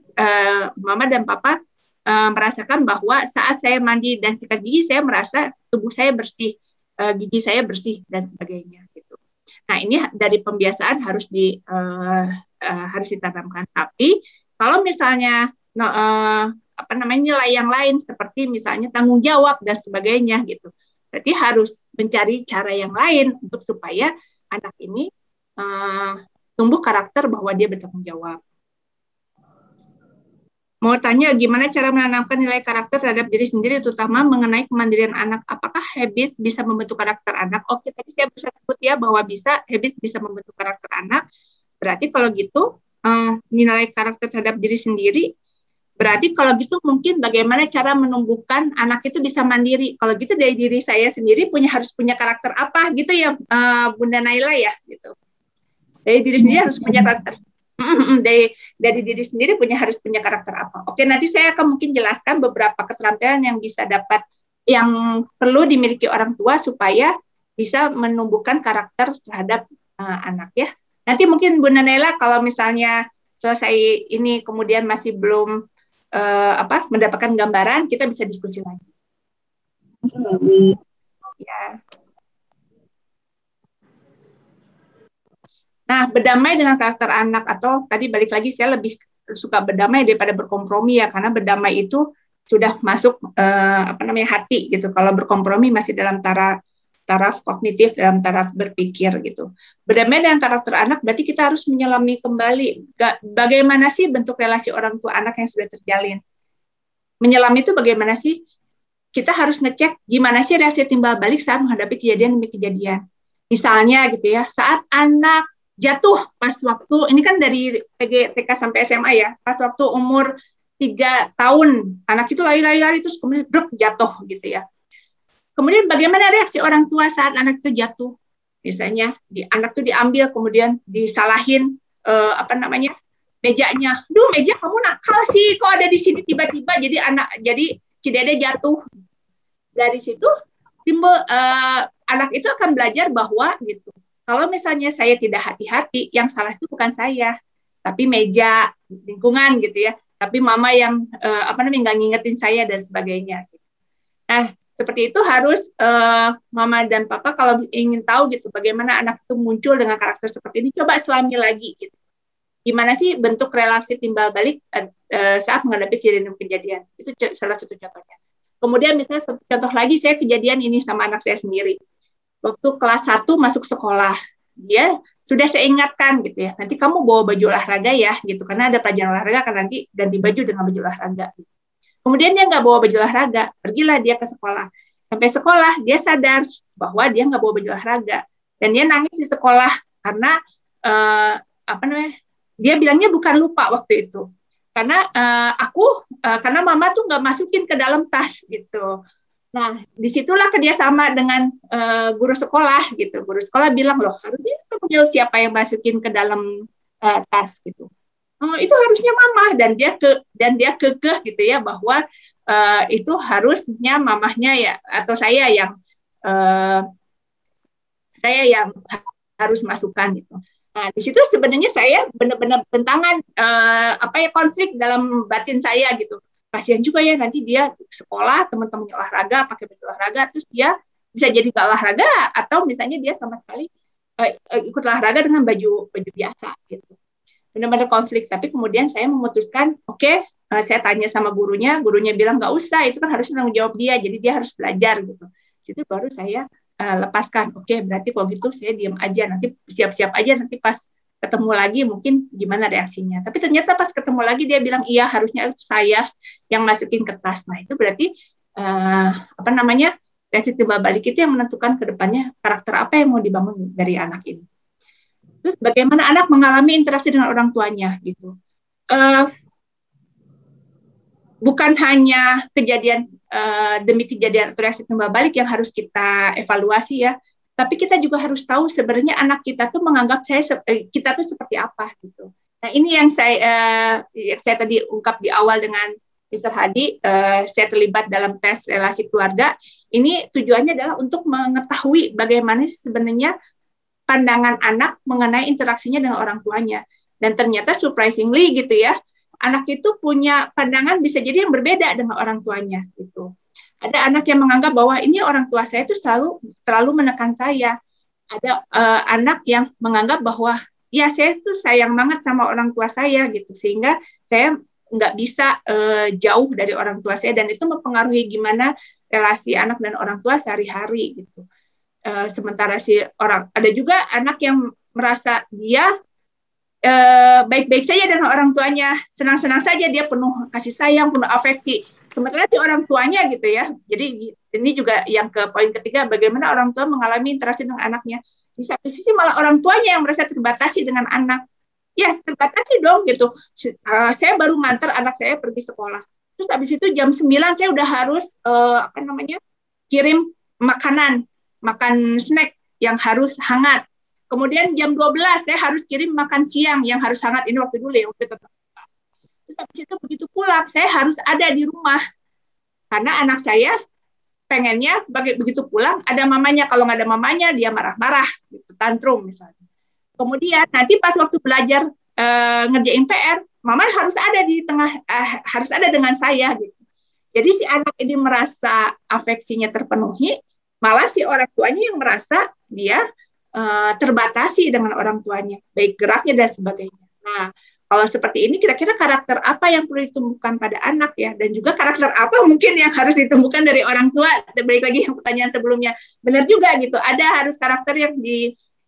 mama dan papa merasakan bahwa saat saya mandi dan sikat gigi, saya merasa tubuh saya bersih, gigi saya bersih dan sebagainya gitu. Nah ini dari pembiasaan harus ditanamkan. Tapi kalau misalnya nilai yang lain seperti misalnya tanggung jawab dan sebagainya gitu. Berarti harus mencari cara yang lain untuk supaya anak ini tumbuh karakter bahwa dia bertanggung jawab. Mau tanya gimana cara menanamkan nilai karakter terhadap diri sendiri terutama mengenai kemandirian anak. Apakah habits bisa membentuk karakter anak? Oke, tadi saya bisa sebut ya bahwa habits bisa membentuk karakter anak. Berarti kalau gitu nilai karakter terhadap diri sendiri. Berarti kalau gitu mungkin bagaimana cara menumbuhkan anak itu bisa mandiri. Kalau gitu dari diri saya sendiri harus punya karakter apa gitu ya Bunda Naila ya gitu. Dari diri sendiri harus punya karakter. Dari diri sendiri harus punya karakter apa. Oke, nanti saya akan mungkin jelaskan beberapa keterampilan yang perlu dimiliki orang tua supaya bisa menumbuhkan karakter terhadap anak ya. Nanti mungkin Bunda Naila kalau misalnya selesai ini kemudian masih belum mendapatkan gambaran, kita bisa diskusi lagi. Ya. Nah, berdamai dengan karakter anak atau tadi balik lagi saya lebih suka berdamai daripada berkompromi ya, karena berdamai itu sudah masuk hati gitu. Kalau berkompromi masih dalam taraf kognitif, dalam taraf berpikir gitu. Berdamai dengan karakter anak berarti kita harus menyelami kembali bagaimana sih bentuk relasi orang tua anak yang sudah terjalin. Menyelami itu bagaimana sih? Kita harus ngecek gimana sih reaksi timbal balik saat menghadapi kejadian demi kejadian. Misalnya gitu ya, saat anak jatuh pas waktu, ini kan dari TK sampai SMA ya, pas waktu umur 3 tahun, anak itu lari-lari terus kemudian jatuh gitu ya. Kemudian bagaimana reaksi orang tua saat anak itu jatuh? Misalnya anak itu diambil kemudian disalahin mejanya. Duh, meja kamu nakal sih, kok ada di sini tiba-tiba jadi si Dede jatuh. Dari situ timbul anak itu akan belajar bahwa gitu. Kalau misalnya saya tidak hati-hati, yang salah itu bukan saya. tapi meja, lingkungan gitu ya. Tapi mama yang nggak ngingetin saya dan sebagainya. Nah, seperti itu harus mama dan papa kalau ingin tahu gitu bagaimana anak itu muncul dengan karakter seperti ini, coba selami lagi gitu. Gimana sih bentuk relasi timbal balik saat menghadapi kejadian. Itu salah satu contohnya. Kemudian misalnya contoh lagi, saya kejadian ini sama anak saya sendiri. Waktu kelas 1 masuk sekolah, dia sudah saya ingatkan gitu ya, nanti kamu bawa baju olahraga ya gitu, karena ada pelajaran olahraga kan, nanti ganti baju dengan baju olahraga. Kemudian dia nggak bawa baju olahraga, pergilah dia ke sekolah. Sampai sekolah dia sadar bahwa dia nggak bawa baju olahraga dan dia nangis di sekolah karena dia bilangnya bukan lupa waktu itu, karena karena mama tuh nggak masukin ke dalam tas gitu. Nah, disitulah kerjasama dengan guru sekolah gitu. Guru sekolah bilang, loh harusnya tanggung jawab siapa yang masukin ke dalam tas gitu. Itu harusnya mama, dan dia kekeh gitu ya bahwa itu harusnya mamahnya ya atau saya yang harus masukkan gitu. Nah, di situ sebenarnya saya benar-benar bentangan konflik dalam batin saya gitu. Kasihan juga ya nanti dia sekolah teman-temannya olahraga pakai baju olahraga, terus dia bisa jadi nggak olahraga atau misalnya dia sama sekali ikut olahraga dengan baju biasa gitu. Benar-benar konflik, tapi kemudian saya memutuskan saya tanya sama gurunya bilang nggak usah, itu kan harusnya tanggung jawab dia, jadi dia harus belajar gitu. Itu baru saya lepaskan. Berarti kalau gitu saya diam aja, nanti siap-siap aja, nanti pas ketemu lagi mungkin gimana reaksinya. Tapi ternyata pas ketemu lagi dia bilang iya harusnya saya yang masukin ke tas. Nah itu berarti reaksi timbal balik itu yang menentukan ke depannya karakter apa yang mau dibangun dari anak ini. Terus bagaimana anak mengalami interaksi dengan orang tuanya gitu. Bukan hanya kejadian demi kejadian atau reaksi timbal balik yang harus kita evaluasi ya, tapi kita juga harus tahu sebenarnya anak kita tuh menganggap kita tuh seperti apa gitu. Nah ini yang saya tadi ungkap di awal dengan Mr. Hadi, saya terlibat dalam tes relasi keluarga. Ini tujuannya adalah untuk mengetahui bagaimana sebenarnya pandangan anak mengenai interaksinya dengan orang tuanya. Dan ternyata surprisingly gitu ya, anak itu punya pandangan bisa jadi yang berbeda dengan orang tuanya gitu. Ada anak yang menganggap bahwa ini orang tua saya itu selalu menekan saya. Ada anak yang menganggap bahwa ya saya itu sayang banget sama orang tua saya gitu, sehingga saya nggak bisa jauh dari orang tua saya, dan itu mempengaruhi gimana relasi anak dan orang tua sehari-hari gitu. Sementara ada juga anak yang merasa dia baik-baik saja dengan orang tuanya, senang-senang saja, dia penuh kasih sayang, penuh afeksi. Sementara si orang tuanya gitu ya. Jadi ini juga yang ke poin ketiga, bagaimana orang tua mengalami interaksi dengan anaknya. Di satu sisi malah orang tuanya yang merasa terbatasi dengan anak. Ya terbatasi dong gitu. Saya baru nganter anak saya pergi sekolah. Terus habis itu jam 9 saya udah harus kirim makan snack yang harus hangat. Kemudian jam 12 saya harus kirim makan siang yang harus hangat. Ini waktu dulu ya, waktu tetap. Terus habis itu begitu pulang, saya harus ada di rumah. Karena anak saya pengennya begitu pulang, ada mamanya. Kalau nggak ada mamanya, dia marah-marah, gitu, tantrum misalnya. Kemudian nanti pas waktu belajar ngerjain PR, mama harus ada di tengah, harus ada dengan saya. Gitu. Jadi si anak ini merasa afeksinya terpenuhi, malah si orang tuanya yang merasa dia terbatasi dengan orang tuanya, baik geraknya dan sebagainya. Nah, kalau seperti ini kira-kira karakter apa yang perlu ditumbuhkan pada anak ya, dan juga karakter apa mungkin yang harus ditumbuhkan dari orang tua. Dan balik lagi yang pertanyaan sebelumnya, benar juga gitu, ada harus karakter yang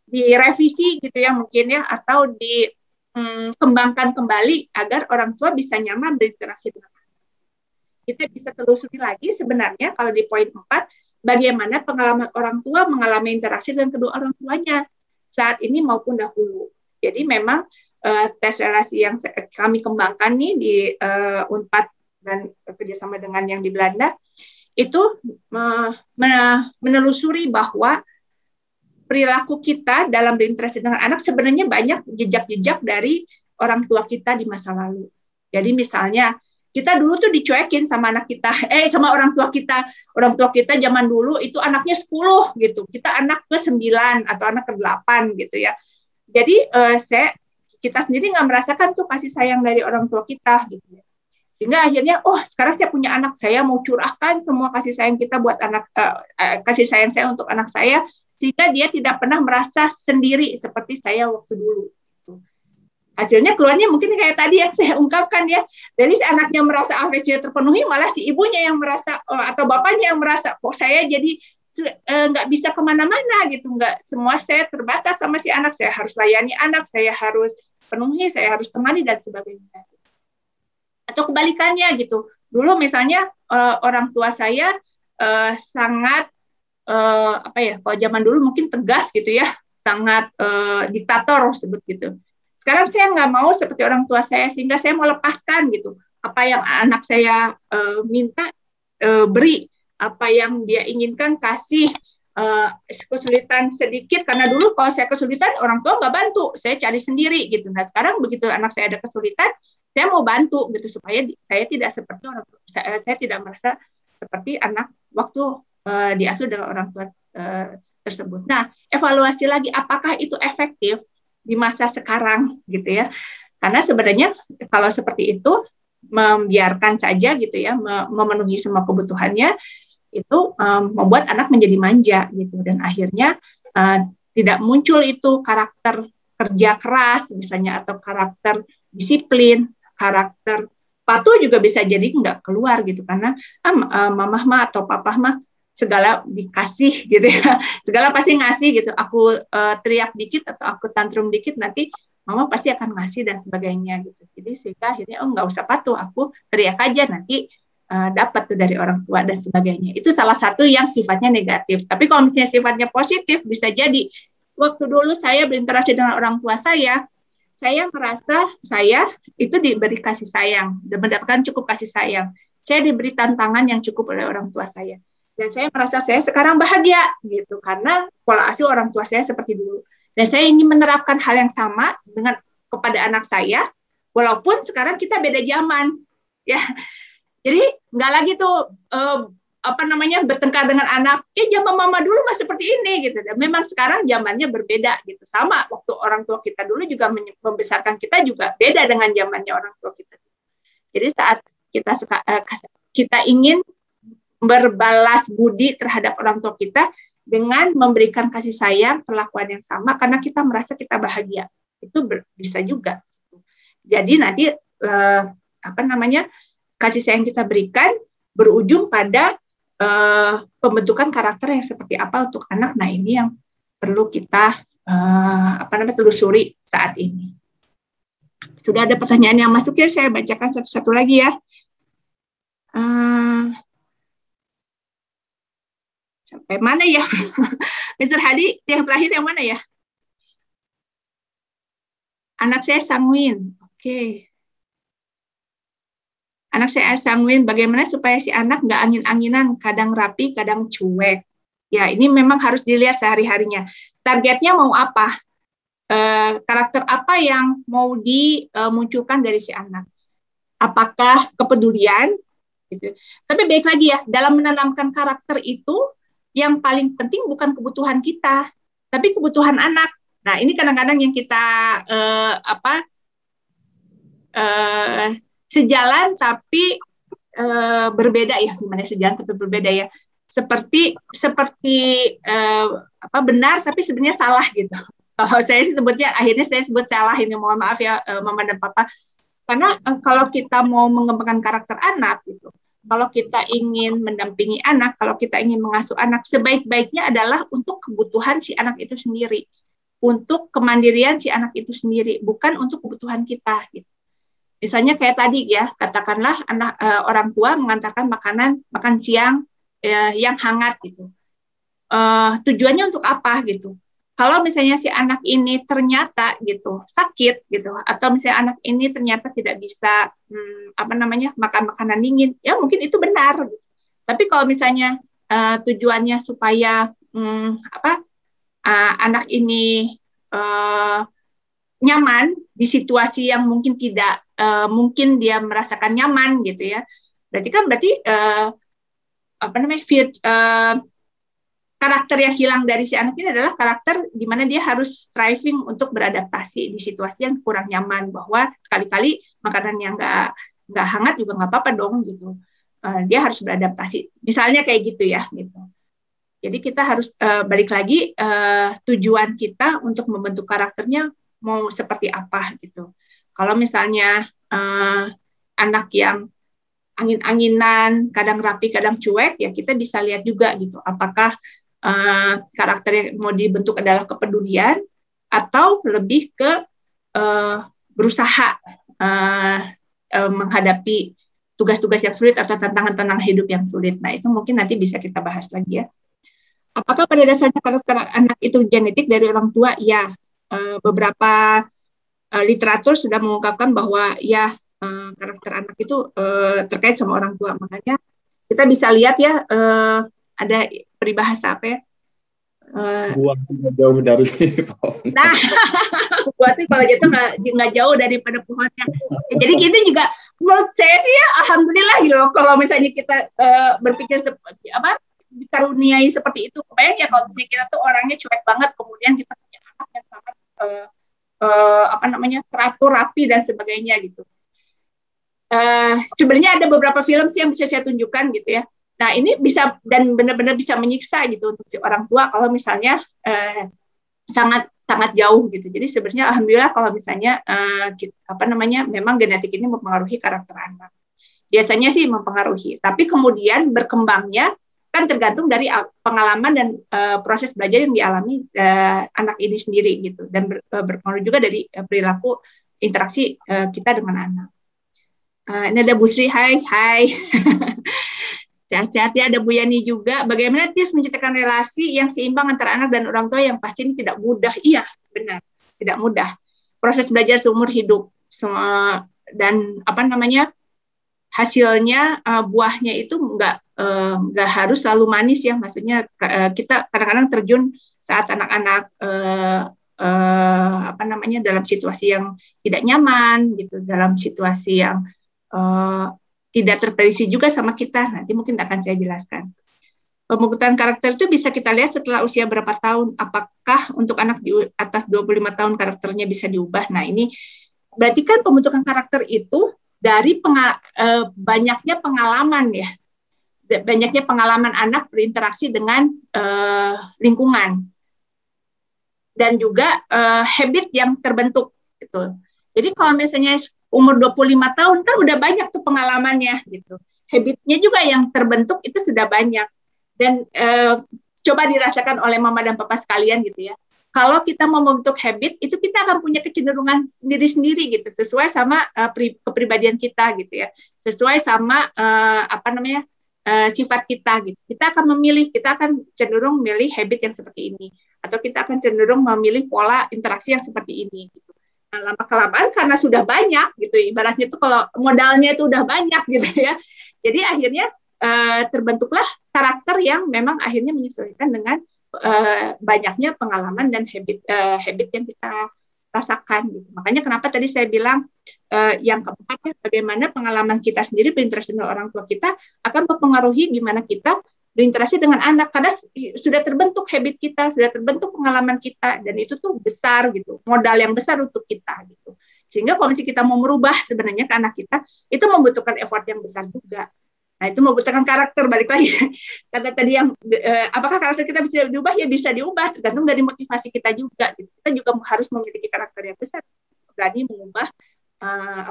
direvisi gitu ya mungkin ya, atau dikembangkan kembali agar orang tua bisa nyaman berinteraksi dengan anak. Kita bisa telusuri lagi sebenarnya kalau di poin 4, bagaimana pengalaman orang tua mengalami interaksi dengan kedua orang tuanya saat ini maupun dahulu. Jadi memang tes relasi yang kami kembangkan nih di Unpad dan kerjasama dengan yang di Belanda, itu menelusuri bahwa perilaku kita dalam berinteraksi dengan anak sebenarnya banyak jejak-jejak dari orang tua kita di masa lalu. Jadi misalnya, kita dulu tuh dicuekin sama anak kita, sama orang tua kita. Orang tua kita zaman dulu itu anaknya 10 gitu. Kita anak ke-9 atau anak ke-8 gitu ya. Jadi kita sendiri nggak merasakan tuh kasih sayang dari orang tua kita gitu ya. Sehingga akhirnya, oh sekarang saya punya anak, saya mau curahkan semua kasih sayang kita buat anak, kasih sayang saya untuk anak saya, sehingga dia tidak pernah merasa sendiri seperti saya waktu dulu. Hasilnya keluarnya mungkin kayak tadi yang saya ungkapkan ya, dari si anaknya merasa afeksinya terpenuhi, malah si ibunya yang merasa, atau bapaknya yang merasa, kok saya jadi nggak bisa kemana-mana gitu, nggak, semua saya terbatas sama si anak, saya harus layani anak, saya harus penuhi, saya harus temani dan sebagainya. Atau kebalikannya gitu. Dulu misalnya orang tua saya sangat apa ya, kalau zaman dulu mungkin tegas gitu ya, sangat diktator sebut gitu. Sekarang saya nggak mau seperti orang tua saya, sehingga saya mau lepaskan gitu. Apa yang anak saya minta beri, apa yang dia inginkan kasih. Kesulitan sedikit, karena dulu kalau saya kesulitan orang tua nggak bantu, saya cari sendiri gitu. Nah sekarang begitu anak saya ada kesulitan, saya mau bantu gitu supaya saya tidak seperti orang tua, saya tidak merasa seperti anak waktu diasuh dengan orang tua tersebut. Nah, evaluasi lagi apakah itu efektif di masa sekarang gitu ya. Karena sebenarnya kalau seperti itu membiarkan saja gitu ya, memenuhi semua kebutuhannya, itu membuat anak menjadi manja gitu, dan akhirnya tidak muncul itu karakter kerja keras misalnya, atau karakter disiplin, karakter patuh juga bisa jadi nggak keluar gitu, karena mamah mah atau papah mah segala dikasih gitu ya, segala pasti ngasih gitu, aku teriak dikit atau aku tantrum dikit nanti mama pasti akan ngasih dan sebagainya gitu. Jadi sehingga akhirnya nggak usah patuh, aku teriak aja nanti dapat tuh dari orang tua dan sebagainya. Itu salah satu yang sifatnya negatif. Tapi kalau misalnya sifatnya positif, bisa jadi waktu dulu saya berinteraksi dengan orang tua saya merasa saya itu diberi kasih sayang, dan mendapatkan cukup kasih sayang. Saya diberi tantangan yang cukup oleh orang tua saya. Dan saya merasa saya sekarang bahagia gitu, karena pola asuh orang tua saya seperti dulu. Dan saya ingin menerapkan hal yang sama dengan kepada anak saya, walaupun sekarang kita beda zaman. Ya, jadi nggak lagi tuh bertengkar dengan anak. Zaman mama dulu mah seperti ini gitu. Dan memang sekarang zamannya berbeda gitu. Sama waktu orang tua kita dulu juga membesarkan kita juga beda dengan zamannya orang tua kita. Jadi saat kita ingin berbalas budi terhadap orang tua kita dengan memberikan kasih sayang, perlakuan yang sama, karena kita merasa kita bahagia, itu bisa juga. Jadi nanti kasih sayang kita berikan berujung pada pembentukan karakter yang seperti apa untuk anak. Nah ini yang perlu kita telusuri saat ini. Sudah ada pertanyaan yang masuk ya, saya bacakan satu-satu lagi ya. Sampai mana ya? Mr. Hadi, yang terakhir yang mana ya? Anak saya sanguin. Oke. Anak saya sanguin, bagaimana supaya si anak nggak angin-anginan, kadang rapi, kadang cuek. Ya, ini memang harus dilihat sehari-harinya. Targetnya mau apa? Karakter apa yang mau dimunculkan dari si anak? Apakah kepedulian? Gitu. Tapi baik lagi ya, dalam menanamkan karakter itu, yang paling penting bukan kebutuhan kita, tapi kebutuhan anak. Nah, ini kadang-kadang yang kita sejalan tapi berbeda ya, gimana sejalan tapi berbeda ya. Seperti benar tapi sebenarnya salah gitu. Kalau saya sebutnya, akhirnya saya sebut salah ini, mohon maaf ya mama dan papa. Karena kalau kita mau mengembangkan karakter anak gitu, kalau kita ingin mendampingi anak, kalau kita ingin mengasuh anak, sebaik-baiknya adalah untuk kebutuhan si anak itu sendiri, untuk kemandirian si anak itu sendiri, bukan untuk kebutuhan kita. Gitu. Misalnya kayak tadi ya, katakanlah orang tua mengantarkan makan siang yang hangat gitu. Tujuannya untuk apa gitu? Kalau misalnya si anak ini ternyata gitu sakit gitu, atau misalnya anak ini ternyata tidak bisa makan makanan dingin, ya mungkin itu benar. Gitu. Tapi kalau misalnya tujuannya supaya anak ini nyaman di situasi yang mungkin tidak mungkin dia merasakan nyaman gitu ya, berarti karakter yang hilang dari si anak ini adalah karakter di mana dia harus striving untuk beradaptasi di situasi yang kurang nyaman, bahwa sekali-kali makanan yang nggak hangat juga nggak apa-apa dong gitu. Dia harus beradaptasi. Misalnya kayak gitu ya gitu. Jadi kita harus balik lagi tujuan kita untuk membentuk karakternya mau seperti apa gitu. Kalau misalnya anak yang angin-anginan, kadang rapi, kadang cuek, ya kita bisa lihat juga gitu. Apakah karakter yang mau dibentuk adalah kepedulian atau lebih ke berusaha menghadapi tugas-tugas yang sulit atau tantangan-tantangan hidup yang sulit. Nah, itu mungkin nanti bisa kita bahas lagi ya. Apakah pada dasarnya karakter anak itu genetik dari orang tua? Ya, beberapa literatur sudah mengungkapkan bahwa ya karakter anak itu terkait sama orang tua. Makanya kita bisa lihat ya, ada peribahasa apa ya? Buah tidak jauh dari pohon. Nah, buah itu kalau jatuh nggak jauh daripada pohonnya. Ya, jadi gitu juga menurut saya sih ya, alhamdulillah gitu loh. Kalau misalnya kita berpikir seperti apa, dikaruniai seperti itu. Kebayang ya kalau misalnya kita tuh orangnya cuek banget, kemudian kita punya anak yang sangat apa namanya, teratur, rapi dan sebagainya gitu. Sebenarnya ada beberapa film sih yang bisa saya tunjukkan gitu ya. Nah, ini bisa dan benar-benar bisa menyiksa gitu untuk si orang tua kalau misalnya sangat jauh gitu. Jadi sebenarnya alhamdulillah kalau misalnya apa namanya, memang genetik ini mempengaruhi karakter anak. Biasanya sih mempengaruhi, tapi kemudian berkembangnya kan tergantung dari pengalaman dan proses belajar yang dialami anak ini sendiri gitu, dan berpengaruh juga dari perilaku interaksi kita dengan anak. Ini ada Bu Sri, hai. Sehat-sehat ya, ada Bu Yani juga. Bagaimana tips menciptakan relasi yang seimbang antara anak dan orang tua yang pasti ini tidak mudah. Iya, benar, tidak mudah. Proses belajar seumur hidup, dan apa namanya, hasilnya buahnya itu nggak harus selalu manis ya. Maksudnya kita kadang-kadang terjun saat anak-anak apa namanya, dalam situasi yang tidak nyaman gitu, dalam situasi yang tidak terprediksi juga sama kita. Nanti mungkin akan saya jelaskan. Pembentukan karakter itu bisa kita lihat setelah usia berapa tahun. Apakah untuk anak di atas 25 tahun karakternya bisa diubah? Nah, ini berarti kan pembentukan karakter itu dari banyaknya pengalaman ya. Banyaknya pengalaman anak berinteraksi dengan lingkungan. Dan juga habit yang terbentuk gitu. Jadi kalau misalnya umur 25 tahun kan udah banyak tuh pengalamannya gitu. Habitnya juga yang terbentuk itu sudah banyak. Dan coba dirasakan oleh mama dan papa sekalian gitu ya. Kalau kita mau membentuk habit, itu kita akan punya kecenderungan sendiri-sendiri gitu, sesuai sama kepribadian kita gitu ya. Sesuai sama apa namanya, sifat kita gitu. Kita akan cenderung memilih habit yang seperti ini. Atau kita akan cenderung memilih pola interaksi yang seperti ini gitu. Nah, lama-kelamaan karena sudah banyak gitu, ibaratnya itu kalau modalnya itu udah banyak gitu ya, jadi akhirnya terbentuklah karakter yang memang akhirnya menyesuaikan dengan banyaknya pengalaman dan habit yang kita rasakan gitu. Makanya kenapa tadi saya bilang yang keempat ya, bagaimana pengalaman kita sendiri berinteraksi dengan orang tua kita akan mempengaruhi gimana kita berinteraksi dengan anak, karena sudah terbentuk habit kita, sudah terbentuk pengalaman kita, dan itu tuh besar gitu, modal yang besar untuk kita gitu. Sehingga kalau misalnya kita mau merubah sebenarnya ke anak kita, itu membutuhkan effort yang besar juga. Nah, itu membutuhkan karakter, balik lagi. Kata tadi yang, apakah karakter kita bisa diubah? Ya bisa diubah, tergantung dari motivasi kita juga. Gitu. Kita juga harus memiliki karakter yang besar, berani mengubah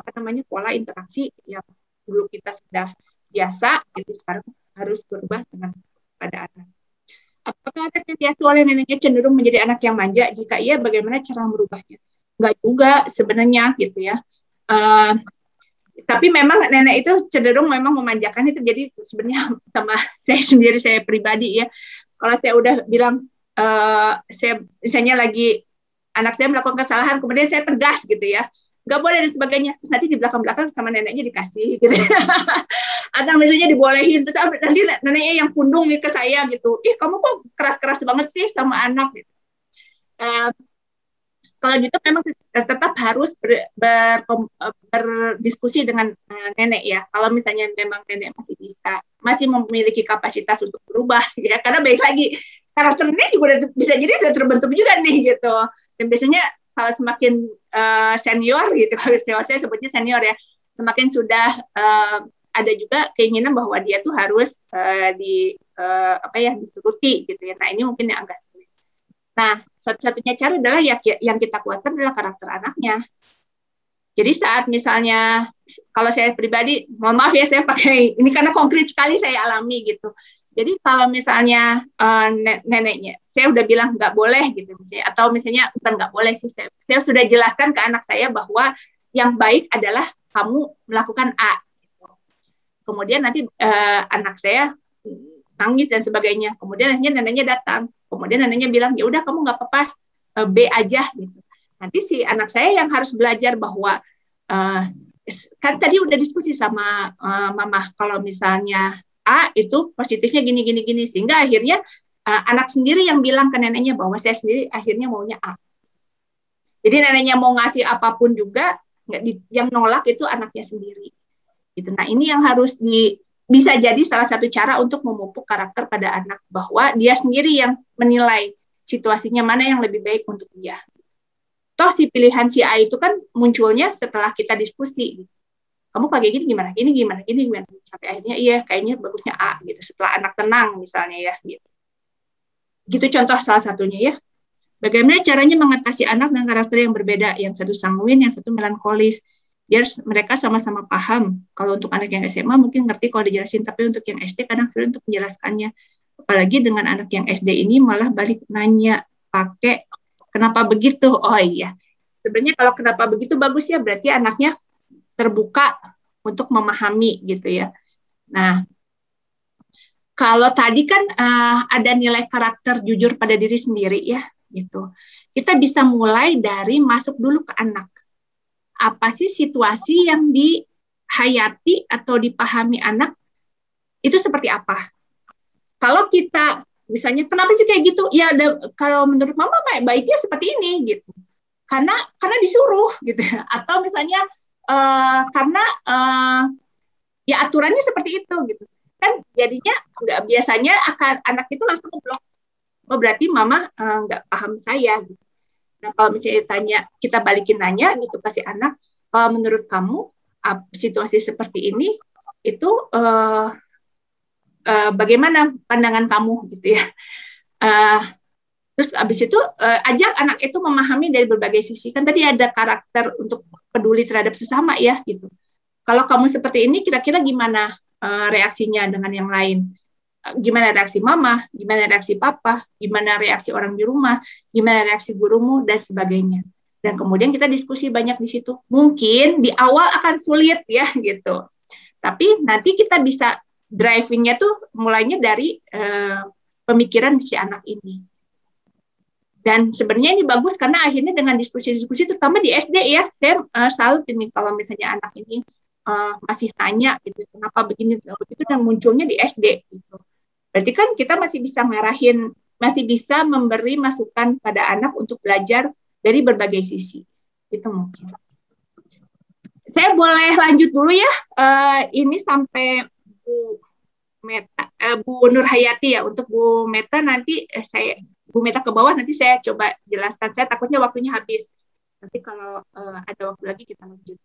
apa namanya, pola interaksi yang dulu kita sudah biasa, gitu, sekarang harus berubah dengan pada anak. Apakah anak yang diasuh oleh neneknya cenderung menjadi anak yang manja? Jika iya, bagaimana cara merubahnya? Enggak juga sebenarnya gitu ya. Tapi memang nenek itu cenderung memang memanjakan itu. Jadi sebenarnya sama saya sendiri, saya pribadi ya. Kalau saya udah bilang, saya misalnya lagi anak saya melakukan kesalahan, kemudian saya tegas gitu ya. Nggak boleh dan sebagainya, terus nanti di belakang-belakang sama neneknya dikasih gitu. Atau misalnya dibolehin, terus nanti neneknya yang pundung nih ke saya gitu, ih kamu kok keras-keras banget sih sama anak gitu. kalau gitu memang tetap harus berdiskusi dengan nenek ya. Kalau misalnya memang nenek masih memiliki kapasitas untuk berubah, ya. Karena baik lagi karakter nenek juga bisa jadi sudah terbentuk juga nih gitu. Dan biasanya kalau semakin senior gitu, kalau saya sebutnya senior ya, semakin sudah ada juga keinginan bahwa dia tuh harus dituruti gitu ya. Nah ini mungkin yang agak sulit. Nah, satu-satunya cara adalah yang kita kuatkan adalah karakter anaknya. Jadi saat misalnya, kalau saya pribadi, mohon maaf ya saya pakai, ini karena konkret sekali saya alami gitu. Jadi kalau misalnya neneknya, saya udah bilang nggak boleh gitu, misalnya, atau misalnya bukan nggak boleh sih, saya sudah jelaskan ke anak saya bahwa yang baik adalah kamu melakukan A. Gitu. Kemudian nanti anak saya nangis dan sebagainya. Kemudian akhirnya neneknya datang. Kemudian neneknya bilang, ya udah kamu nggak apa-apa, B aja gitu. Nanti si anak saya yang harus belajar bahwa kan tadi udah diskusi sama mama kalau misalnya A itu positifnya gini sehingga akhirnya anak sendiri yang bilang ke neneknya bahwa saya sendiri akhirnya maunya A. Jadi neneknya mau ngasih apapun juga yang nolak itu anaknya sendiri. Gitu. Nah ini yang harus bisa jadi salah satu cara untuk memupuk karakter pada anak bahwa dia sendiri yang menilai situasinya mana yang lebih baik untuk dia. Toh si pilihan si A itu kan munculnya setelah kita diskusi. Kamu kayak gini gimana? Gini gimana? Sampai akhirnya iya kayaknya bagusnya A gitu. Setelah anak tenang misalnya ya gitu. Gitu contoh salah satunya ya. Bagaimana caranya mengatasi anak dengan karakter yang berbeda, yang satu sanguin, yang satu melankolis. Biar mereka sama-sama paham. Kalau untuk anak yang SMA mungkin ngerti kalau dijelasin, tapi untuk yang SD kadang sulit untuk menjelaskannya. Apalagi dengan anak yang SD ini malah balik nanya pakai kenapa begitu? Oh iya, sebenarnya kalau kenapa begitu bagus ya, berarti anaknya terbuka untuk memahami gitu ya. Nah, kalau tadi kan ada nilai karakter jujur pada diri sendiri ya, gitu. Kita bisa mulai dari masuk dulu ke anak. Apa sih situasi yang dihayati atau dipahami anak itu seperti apa? Kalau kita misalnya kenapa sih kayak gitu? Ya kalau menurut mama baiknya seperti ini gitu. Karena disuruh gitu. Atau misalnya karena ya aturannya seperti itu gitu. Kan jadinya nggak biasanya akan anak itu langsung ngeblok. Oh berarti mama nggak paham saya gitu. Nah, kalau misalnya tanya, kita balikin nanya gitu kasih anak, kalau menurut kamu situasi seperti ini itu bagaimana pandangan kamu gitu ya. Terus abis itu ajak anak itu memahami dari berbagai sisi. Kan tadi ada karakter untuk peduli terhadap sesama ya gitu. Kalau kamu seperti ini kira-kira gimana reaksinya dengan yang lain? Gimana reaksi mama, gimana reaksi papa, gimana reaksi orang di rumah, gimana reaksi gurumu, dan sebagainya. Dan kemudian kita diskusi banyak di situ. Mungkin di awal akan sulit ya gitu. Tapi nanti kita bisa driving-nya tuh mulainya dari pemikiran si anak ini. Dan sebenarnya ini bagus karena akhirnya dengan diskusi-diskusi terutama di SD ya, saya salut ini kalau misalnya anak ini masih tanya gitu, kenapa begini, begitu dan munculnya di SD gitu. Berarti kan kita masih bisa ngarahin, masih bisa memberi masukan pada anak untuk belajar dari berbagai sisi. Itu mungkin. Saya boleh lanjut dulu ya. Ini sampai Bu Nur Hayati ya. Untuk Bu Meta nanti Bu Meta ke bawah nanti saya coba jelaskan. Saya takutnya waktunya habis. Nanti kalau ada waktu lagi kita lanjut.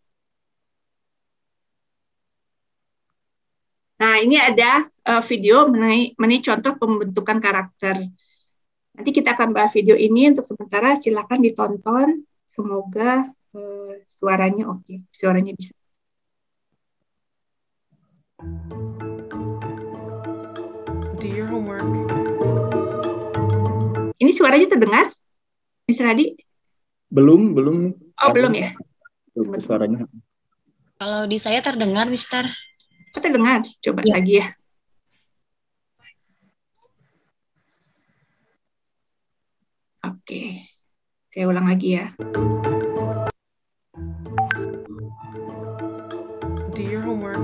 Nah, ini ada video mengenai contoh pembentukan karakter. Nanti kita akan bahas video ini untuk sementara. Silakan ditonton. Semoga suaranya oke. Suaranya bisa. Do your homework. Ini suaranya terdengar, Mr. Hadi? Belum. Oh, belum ya? Suaranya. Kalau di saya terdengar, Mister. Terdengar, coba ya. Lagi ya. Oke, saya ulang lagi ya. Do your homework.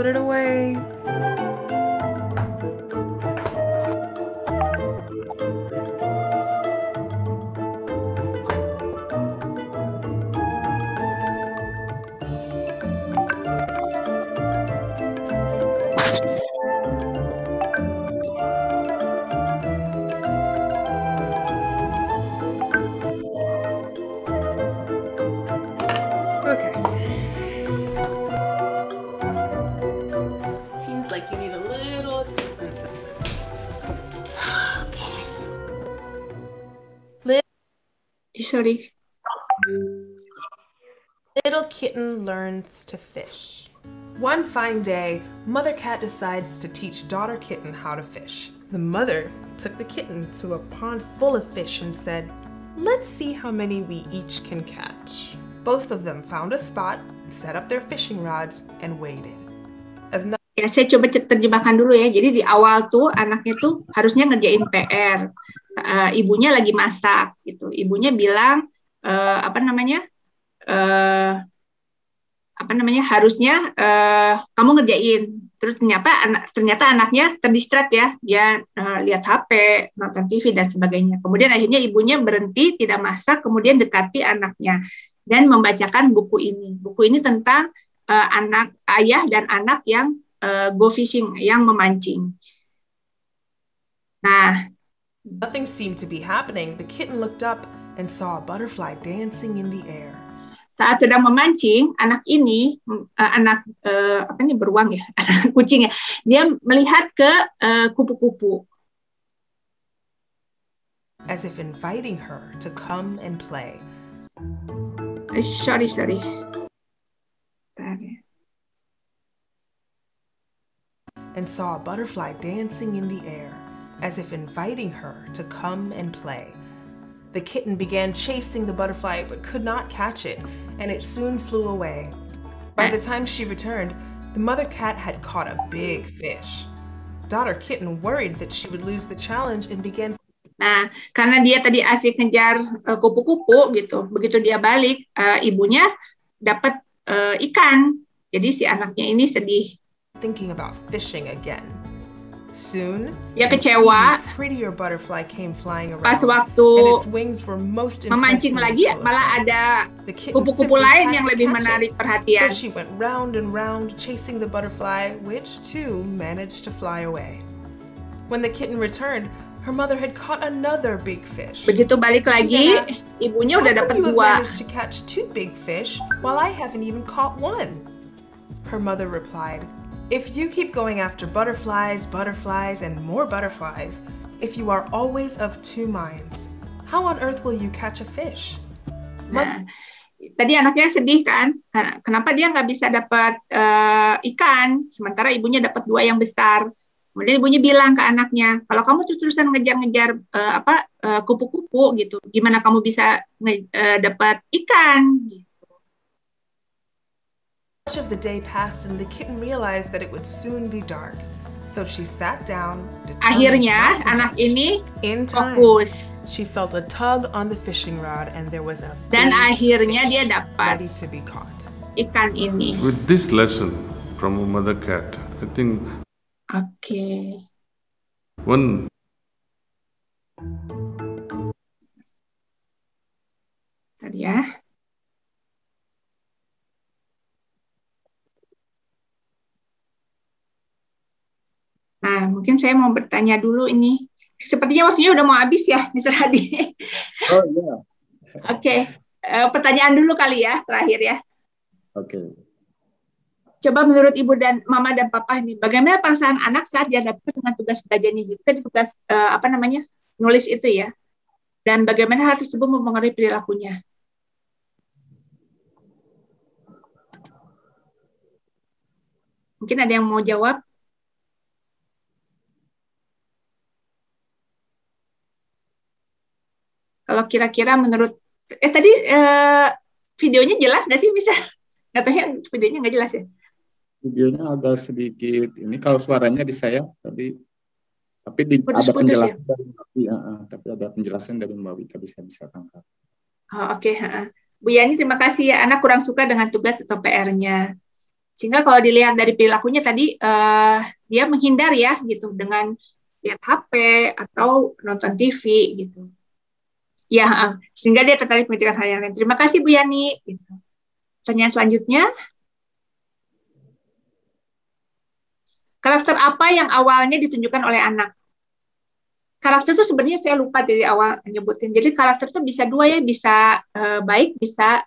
put it away. Okay. Seems like you need a little assistance. Sorry. Little kitten learns to fish. One fine day, Mother Cat decides to teach daughter kitten how to fish. The mother took the kitten to a pond full of fish and said, "Let's see how many we each can catch." Both of them found a spot, set up their fishing rods, and waited. As Ya, saya coba terjemahkan dulu ya. Jadi di awal tuh anaknya tuh harusnya ngerjain PR. Ibunya lagi masak gitu. Ibunya bilang harusnya kamu ngerjain. Terus ternyata anaknya terdistract ya. Dia lihat HP, nonton TV dan sebagainya. Kemudian akhirnya ibunya berhenti, tidak masak, kemudian dekati anaknya dan membacakan buku ini. Buku ini tentang ayah dan anak yang go fishing, yang memancing. Nah, nothing seemed to be happening. The kitten looked up and saw a butterfly dancing in the air. Saat sedang memancing, anak ini, beruang ya, kucing ya, dia melihat ke kupu-kupu. As if inviting her to come and play. Sorry. And saw a butterfly dancing in the air, as if inviting her to come and play. The kitten began chasing the butterfly but could not catch it, and it soon flew away. By the time she returned, the mother cat had caught a big fish. Daughter kitten worried that she would lose the challenge and began. Nah, karena dia tadi asik ngejar kupu-kupu gitu, begitu dia balik, ibunya dapat ikan. Jadi si anaknya ini sedih. Thinking about fishing again. Soon, dia kecewa. Prettier butterfly came flying around. Pas waktu and its wings were most memancing lagi, malah ada kupu-kupu lain yang lebih menarik perhatian. So she went round and round chasing the butterfly, which too managed to fly away. When the kitten returned, her mother had caught another big fish. Begitu balik lagi, ibunya udah dapat 2. Managed to catch 2 big fish while I haven't even caught 1. Her mother replied, "If you keep going after butterflies, and more butterflies, if you are always of 2 minds, how on earth will you catch a fish?" Nah, tadi anaknya sedih kan? Kenapa dia nggak bisa dapat ikan, sementara ibunya dapat 2 yang besar. Kemudian ibunya bilang ke anaknya, kalau kamu terus-terusan ngejar-ngejar kupu-kupu gitu, gimana kamu bisa dapat ikan? Much of the day passed and the kitten realized that it would soon be dark. So she sat down. Akhirnya anak ini fokus. She felt a tug on the fishing rod and there was a dan akhirnya dia dapat ready to be caught. Ikan ini. With this lesson from a mother cat, I think one tadi ya. Nah, mungkin saya mau bertanya dulu ini. Sepertinya waktunya udah mau habis ya, Mr. Hadi. Oh iya. Oke, pertanyaan dulu kali ya, terakhir ya. Oke. Coba menurut Ibu dan Mama dan Papa nih, bagaimana perasaan anak saat dihadapkan dengan tugas belajarnya gitu, tadi tugas nulis itu ya, dan bagaimana hal tersebut mempengaruhi perilakunya? Mungkin ada yang mau jawab? Kalau kira-kira menurut tadi videonya jelas nggak sih, bisa? Katanya videonya nggak jelas ya? Videonya agak sedikit ini, kalau suaranya di saya tapi ada penjelasan ya? Tapi ada penjelasan dari Mbak Wika, bisa tangkap. Oh, oke. Bu Yani, terima kasih ya. Anak kurang suka dengan tugas atau PR-nya. Sehingga kalau dilihat dari perilakunya tadi, dia menghindar ya gitu dengan lihat HP atau nonton TV gitu. Ya, sehingga dia tertarik memikirkan hal yang lain. Terima kasih Bu Yani. Gitu. Pertanyaan selanjutnya, karakter apa yang awalnya ditunjukkan oleh anak? Karakter itu sebenarnya saya lupa dari awal nyebutin. Jadi karakter itu bisa dua ya, bisa baik, bisa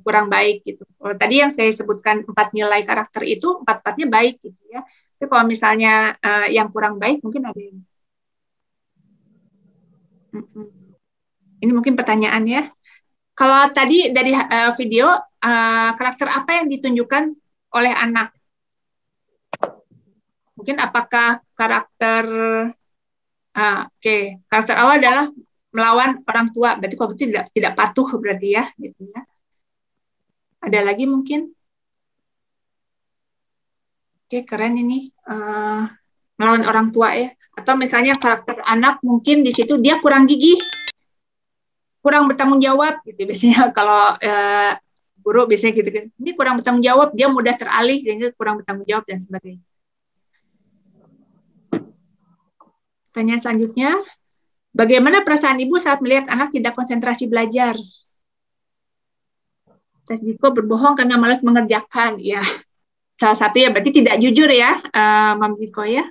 kurang baik gitu. Kalau tadi yang saya sebutkan 4 nilai karakter itu 4-4-nya baik gitu ya. Tapi kalau misalnya yang kurang baik mungkin ada yang ini mungkin pertanyaan ya. Kalau tadi dari video karakter apa yang ditunjukkan oleh anak? Mungkin apakah karakter karakter awal adalah melawan orang tua, berarti kalau itu tidak patuh berarti ya, gitu ya. Ada lagi mungkin? Oke, keren ini melawan orang tua ya. Atau misalnya karakter anak mungkin di situ dia kurang gigih, kurang bertanggung jawab, gitu biasanya kalau guru biasanya gitu kan. Ini kurang bertanggung jawab, dia mudah teralih sehingga kurang bertanggung jawab dan sebagainya. Pertanyaan selanjutnya, bagaimana perasaan ibu saat melihat anak tidak konsentrasi belajar? Tes Ziko berbohong karena malas mengerjakan. Ya, salah satu ya berarti tidak jujur ya, Mam Ziko ya.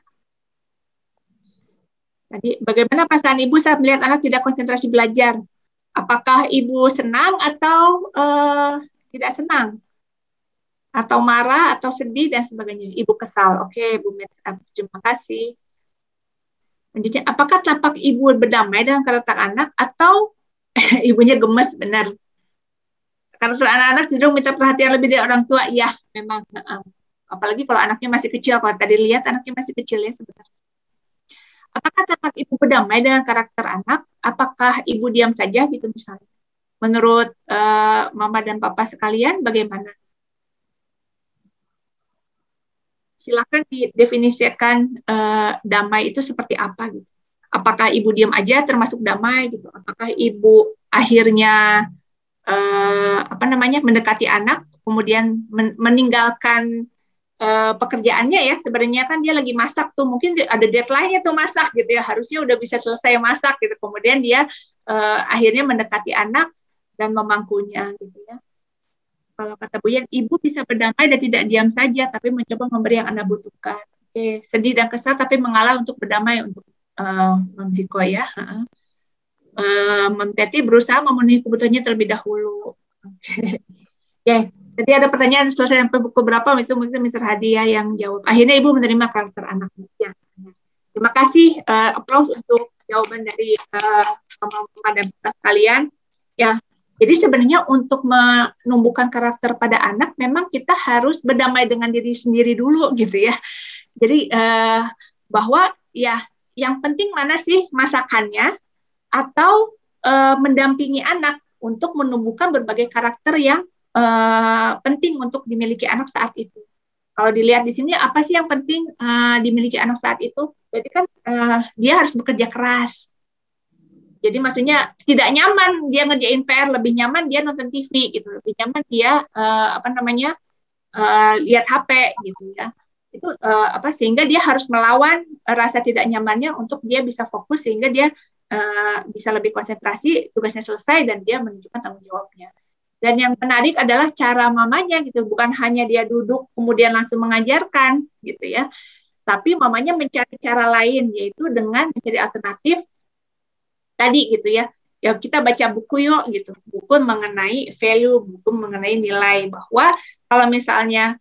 Jadi, bagaimana perasaan ibu saat melihat anak tidak konsentrasi belajar? Apakah ibu senang atau tidak senang? Atau marah, atau sedih, dan sebagainya. Ibu kesal. Oke, Bu Met, terima kasih. Lanjutnya, apakah tampak ibu berdamai dengan karakter anak atau ibunya gemes? Benar. Karakter anak-anak cenderung minta perhatian lebih dari orang tua. Ya, memang. Apalagi kalau anaknya masih kecil. Kalau tadi lihat anaknya masih kecil ya sebenarnya. Apakah tampak ibu berdamai dengan karakter anak? Apakah ibu diam saja gitu misalnya? Menurut mama dan papa sekalian, bagaimana? Silakan didefinisikan damai itu seperti apa gitu. Apakah ibu diam aja termasuk damai gitu? Apakah ibu akhirnya mendekati anak, kemudian meninggalkan pekerjaannya ya? Sebenarnya kan dia lagi masak tuh, mungkin ada deadline-nya tuh masak gitu ya, harusnya udah bisa selesai masak gitu. Kemudian dia akhirnya mendekati anak dan memangkunya gitu ya. Kalau kata Bu Yan, ibu bisa berdamai dan tidak diam saja, tapi mencoba memberi yang Anda butuhkan. Oke, sedih dan kesal, tapi mengalah untuk berdamai untuk Mam Ziko ya. Mam Teti berusaha memenuhi kebutuhannya terlebih dahulu. Oke. Ya, jadi ada pertanyaan selesai sampai pukul berapa, itu mungkin Mr. Hadia yang jawab. Akhirnya ibu menerima karakter anaknya. Ya. Terima kasih, aplaus untuk jawaban dari mama dan bapak sekalian. Ya. Jadi sebenarnya untuk menumbuhkan karakter pada anak, memang kita harus berdamai dengan diri sendiri dulu gitu ya. Jadi bahwa ya yang penting mana sih masakannya atau mendampingi anak untuk menumbuhkan berbagai karakter yang penting untuk dimiliki anak saat itu. Kalau dilihat di sini apa sih yang penting dimiliki anak saat itu? Berarti kan dia harus bekerja keras. Jadi maksudnya tidak nyaman dia ngerjain PR, lebih nyaman dia nonton TV gitu, lebih nyaman dia lihat HP gitu ya. Itu sehingga dia harus melawan rasa tidak nyamannya untuk dia bisa fokus sehingga dia bisa lebih konsentrasi, tugasnya selesai dan dia menunjukkan tanggung jawabnya. Dan yang menarik adalah cara mamanya gitu, bukan hanya dia duduk kemudian langsung mengajarkan gitu ya. Tapi mamanya mencari cara lain, yaitu dengan mencari alternatif tadi gitu ya. Ya kita baca buku yuk gitu. Buku mengenai value, buku mengenai nilai, bahwa kalau misalnya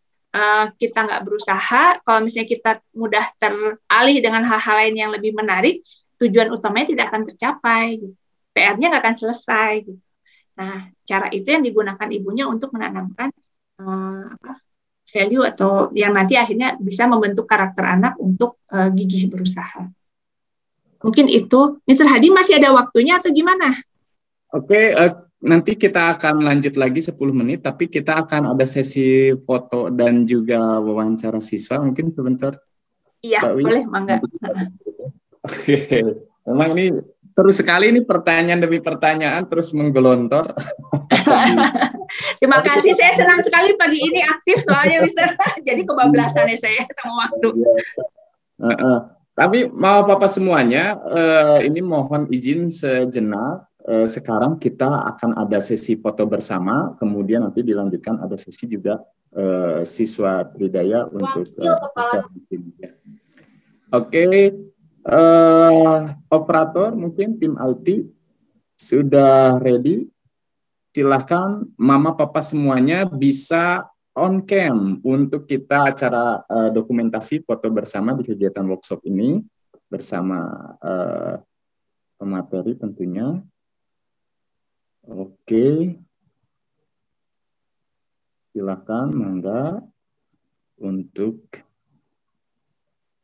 kita nggak berusaha, kalau misalnya kita mudah teralih dengan hal-hal lain yang lebih menarik, tujuan utamanya tidak akan tercapai gitu. PR-nya nggak akan selesai gitu. Nah, cara itu yang digunakan ibunya untuk menanamkan value atau yang nanti akhirnya bisa membentuk karakter anak untuk gigih berusaha. Mungkin itu. Mr. Hadi masih ada waktunya atau gimana? Oke, nanti kita akan lanjut lagi 10 menit, tapi kita akan ada sesi foto dan juga wawancara siswa, mungkin sebentar. Iya, boleh, mangga. Oke, memang ini Terus sekali ini pertanyaan demi pertanyaan terus menggelontor. Terima kasih, saya senang sekali pagi ini aktif soalnya Mister. Jadi kebablasan ya saya sama waktu. Tapi mau Bapak semuanya, ini mohon izin sejenak. Sekarang kita akan ada sesi foto bersama, kemudian nanti dilanjutkan ada sesi juga siswa Tridaya untuk Oke. Operator mungkin tim IT sudah ready. Silahkan mama papa semuanya bisa on cam untuk kita acara dokumentasi foto bersama di kegiatan workshop ini bersama pemateri tentunya. Oke. Silahkan mangga untuk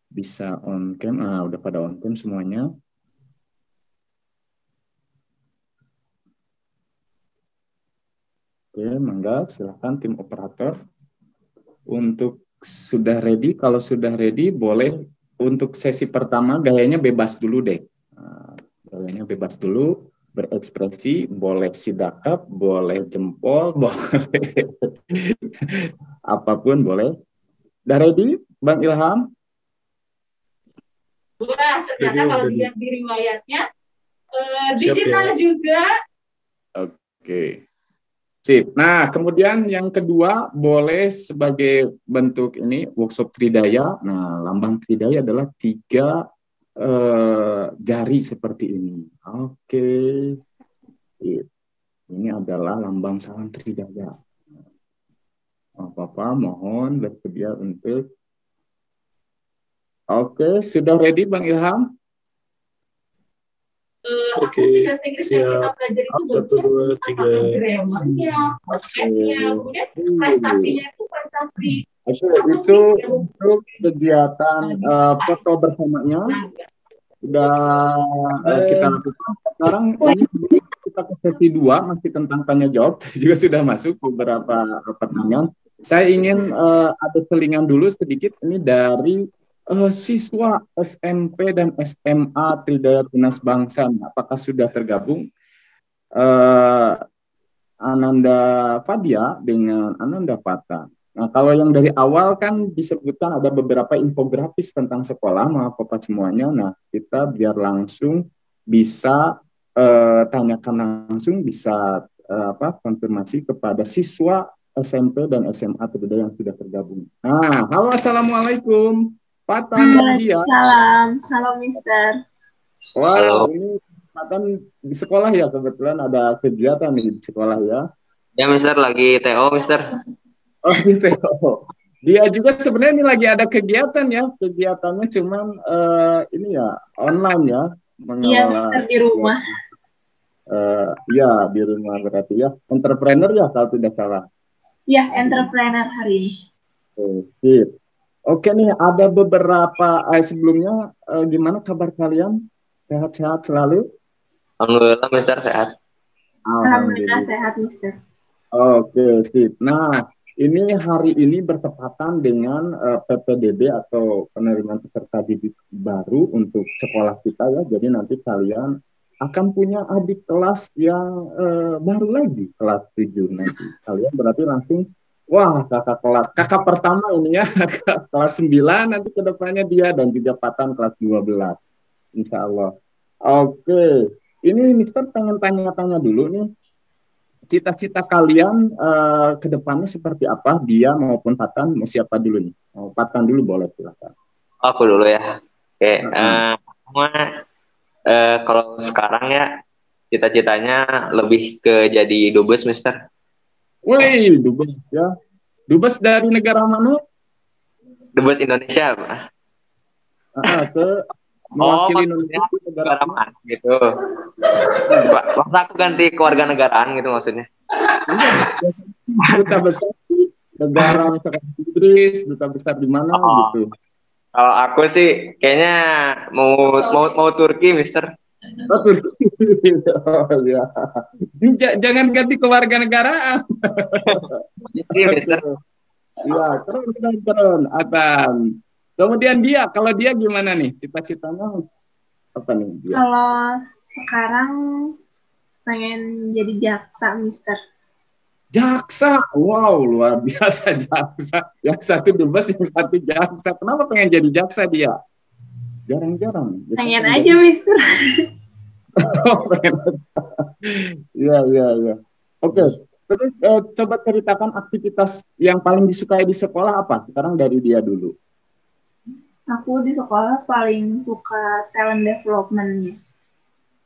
bisa on cam. Udah pada on cam semuanya. Oke, mangga silakan tim operator untuk sudah ready. Kalau sudah ready boleh untuk sesi pertama gayanya bebas dulu deh. Gayanya bebas dulu, berekspresi, boleh sidakap, boleh jempol, boleh apapun boleh. Udah ready, Bang Ilham? Wah, ternyata kalau dilihat di riwayatnya digital juga. Oke. Sip. Nah, kemudian yang kedua boleh sebagai bentuk ini workshop Tridaya. Nah, lambang Tridaya adalah 3 jari seperti ini. Oke. Ini adalah lambang salam Tridaya. Bapak mohon bersedia untuk. Oke, sudah ready Bang Ilham? Aku sih bahasa Inggris yang kita belajar itu 1, 2, 3. Grammarnya, konsepnya, kemudian prestasinya itu prestasi. Itu untuk kegiatan foto bersamanya sudah kita lakukan. Sekarang ini kita ke sesi 2 masih tentang tanya jawab juga sudah masuk beberapa pertanyaan. Saya ingin ada selingan dulu sedikit ini dari siswa SMP dan SMA Tridaya Tunas Bangsa. Apakah sudah tergabung? Ananda Fadia dengan Ananda Fata. Nah, kalau yang dari awal kan disebutkan ada beberapa infografis tentang sekolah, maaf Bapak semuanya. Nah, kita biar langsung bisa tanyakan langsung, bisa konfirmasi kepada siswa SMP dan SMA Tridaya yang sudah tergabung. Nah, halo assalamualaikum. Fatan dan dia. Halo Mister. Wow, ini Fatan di sekolah ya, kebetulan ada kegiatan nih di sekolah ya. Ya Mister, lagi TO Mister. Oh gitu. Dia juga sebenarnya ini lagi ada kegiatan ya, kegiatannya cuman ini ya online ya. Iya Mister, di rumah. Ya di rumah berarti ya. Entrepreneur ya kalau tidak salah. Iya, entrepreneur hari ini. Oke. Oke nih, ada beberapa sebelumnya gimana kabar kalian? Sehat-sehat selalu? Alhamdulillah Mister sehat. Alhamdulillah sehat Mister. Oke, sip. Nah, ini hari ini bertepatan dengan PPDB atau penerimaan peserta didik baru untuk sekolah kita ya. Jadi nanti kalian akan punya adik kelas yang baru lagi, kelas 7 nanti. Kalian berarti langsung wah, kakak pertama ini ya, kelas 9 nanti ke depannya dia dan juga Patan kelas 12. Insya Allah. Oke, ini Mister pengen tanya-tanya dulu nih. Cita-cita kalian ke depannya seperti apa? Dia maupun Patan, mau siapa dulu nih? Mau Patan dulu boleh silakan. Aku dulu ya. Oke, kalau sekarang ya cita-citanya lebih ke jadi dubes Mister. Wih, dubes ya. Dubes dari negara mana? Dubes Indonesia, Pak. Ke mewakili Indonesia di negara mana gitu. Masa aku ganti kewarganegaraan gitu maksudnya. Duta besar negara misalkan Inggris, duta besar di mana gitu. Kalau aku sih kayaknya mau Turki, Mister. Oh, Turki. Oh, ya. Jangan ganti kewarganegaraan. Iya, Mister. Iya, keren. Akan. Kemudian dia, kalau dia gimana nih? Cita-citanya apa nih dia? Kalau Sekarang pengen jadi jaksa, Mister. Jaksa, wow luar biasa jaksa. Yang satu dubes, yang satu jaksa. Kenapa pengen jadi jaksa dia? Jarang-jarang. Pengen aja, Mister. Oh, pengen aja. Iya. Oke, terus coba ceritakan aktivitas yang paling disukai di sekolah apa? Sekarang dari dia dulu. Aku di sekolah paling suka talent development-nya.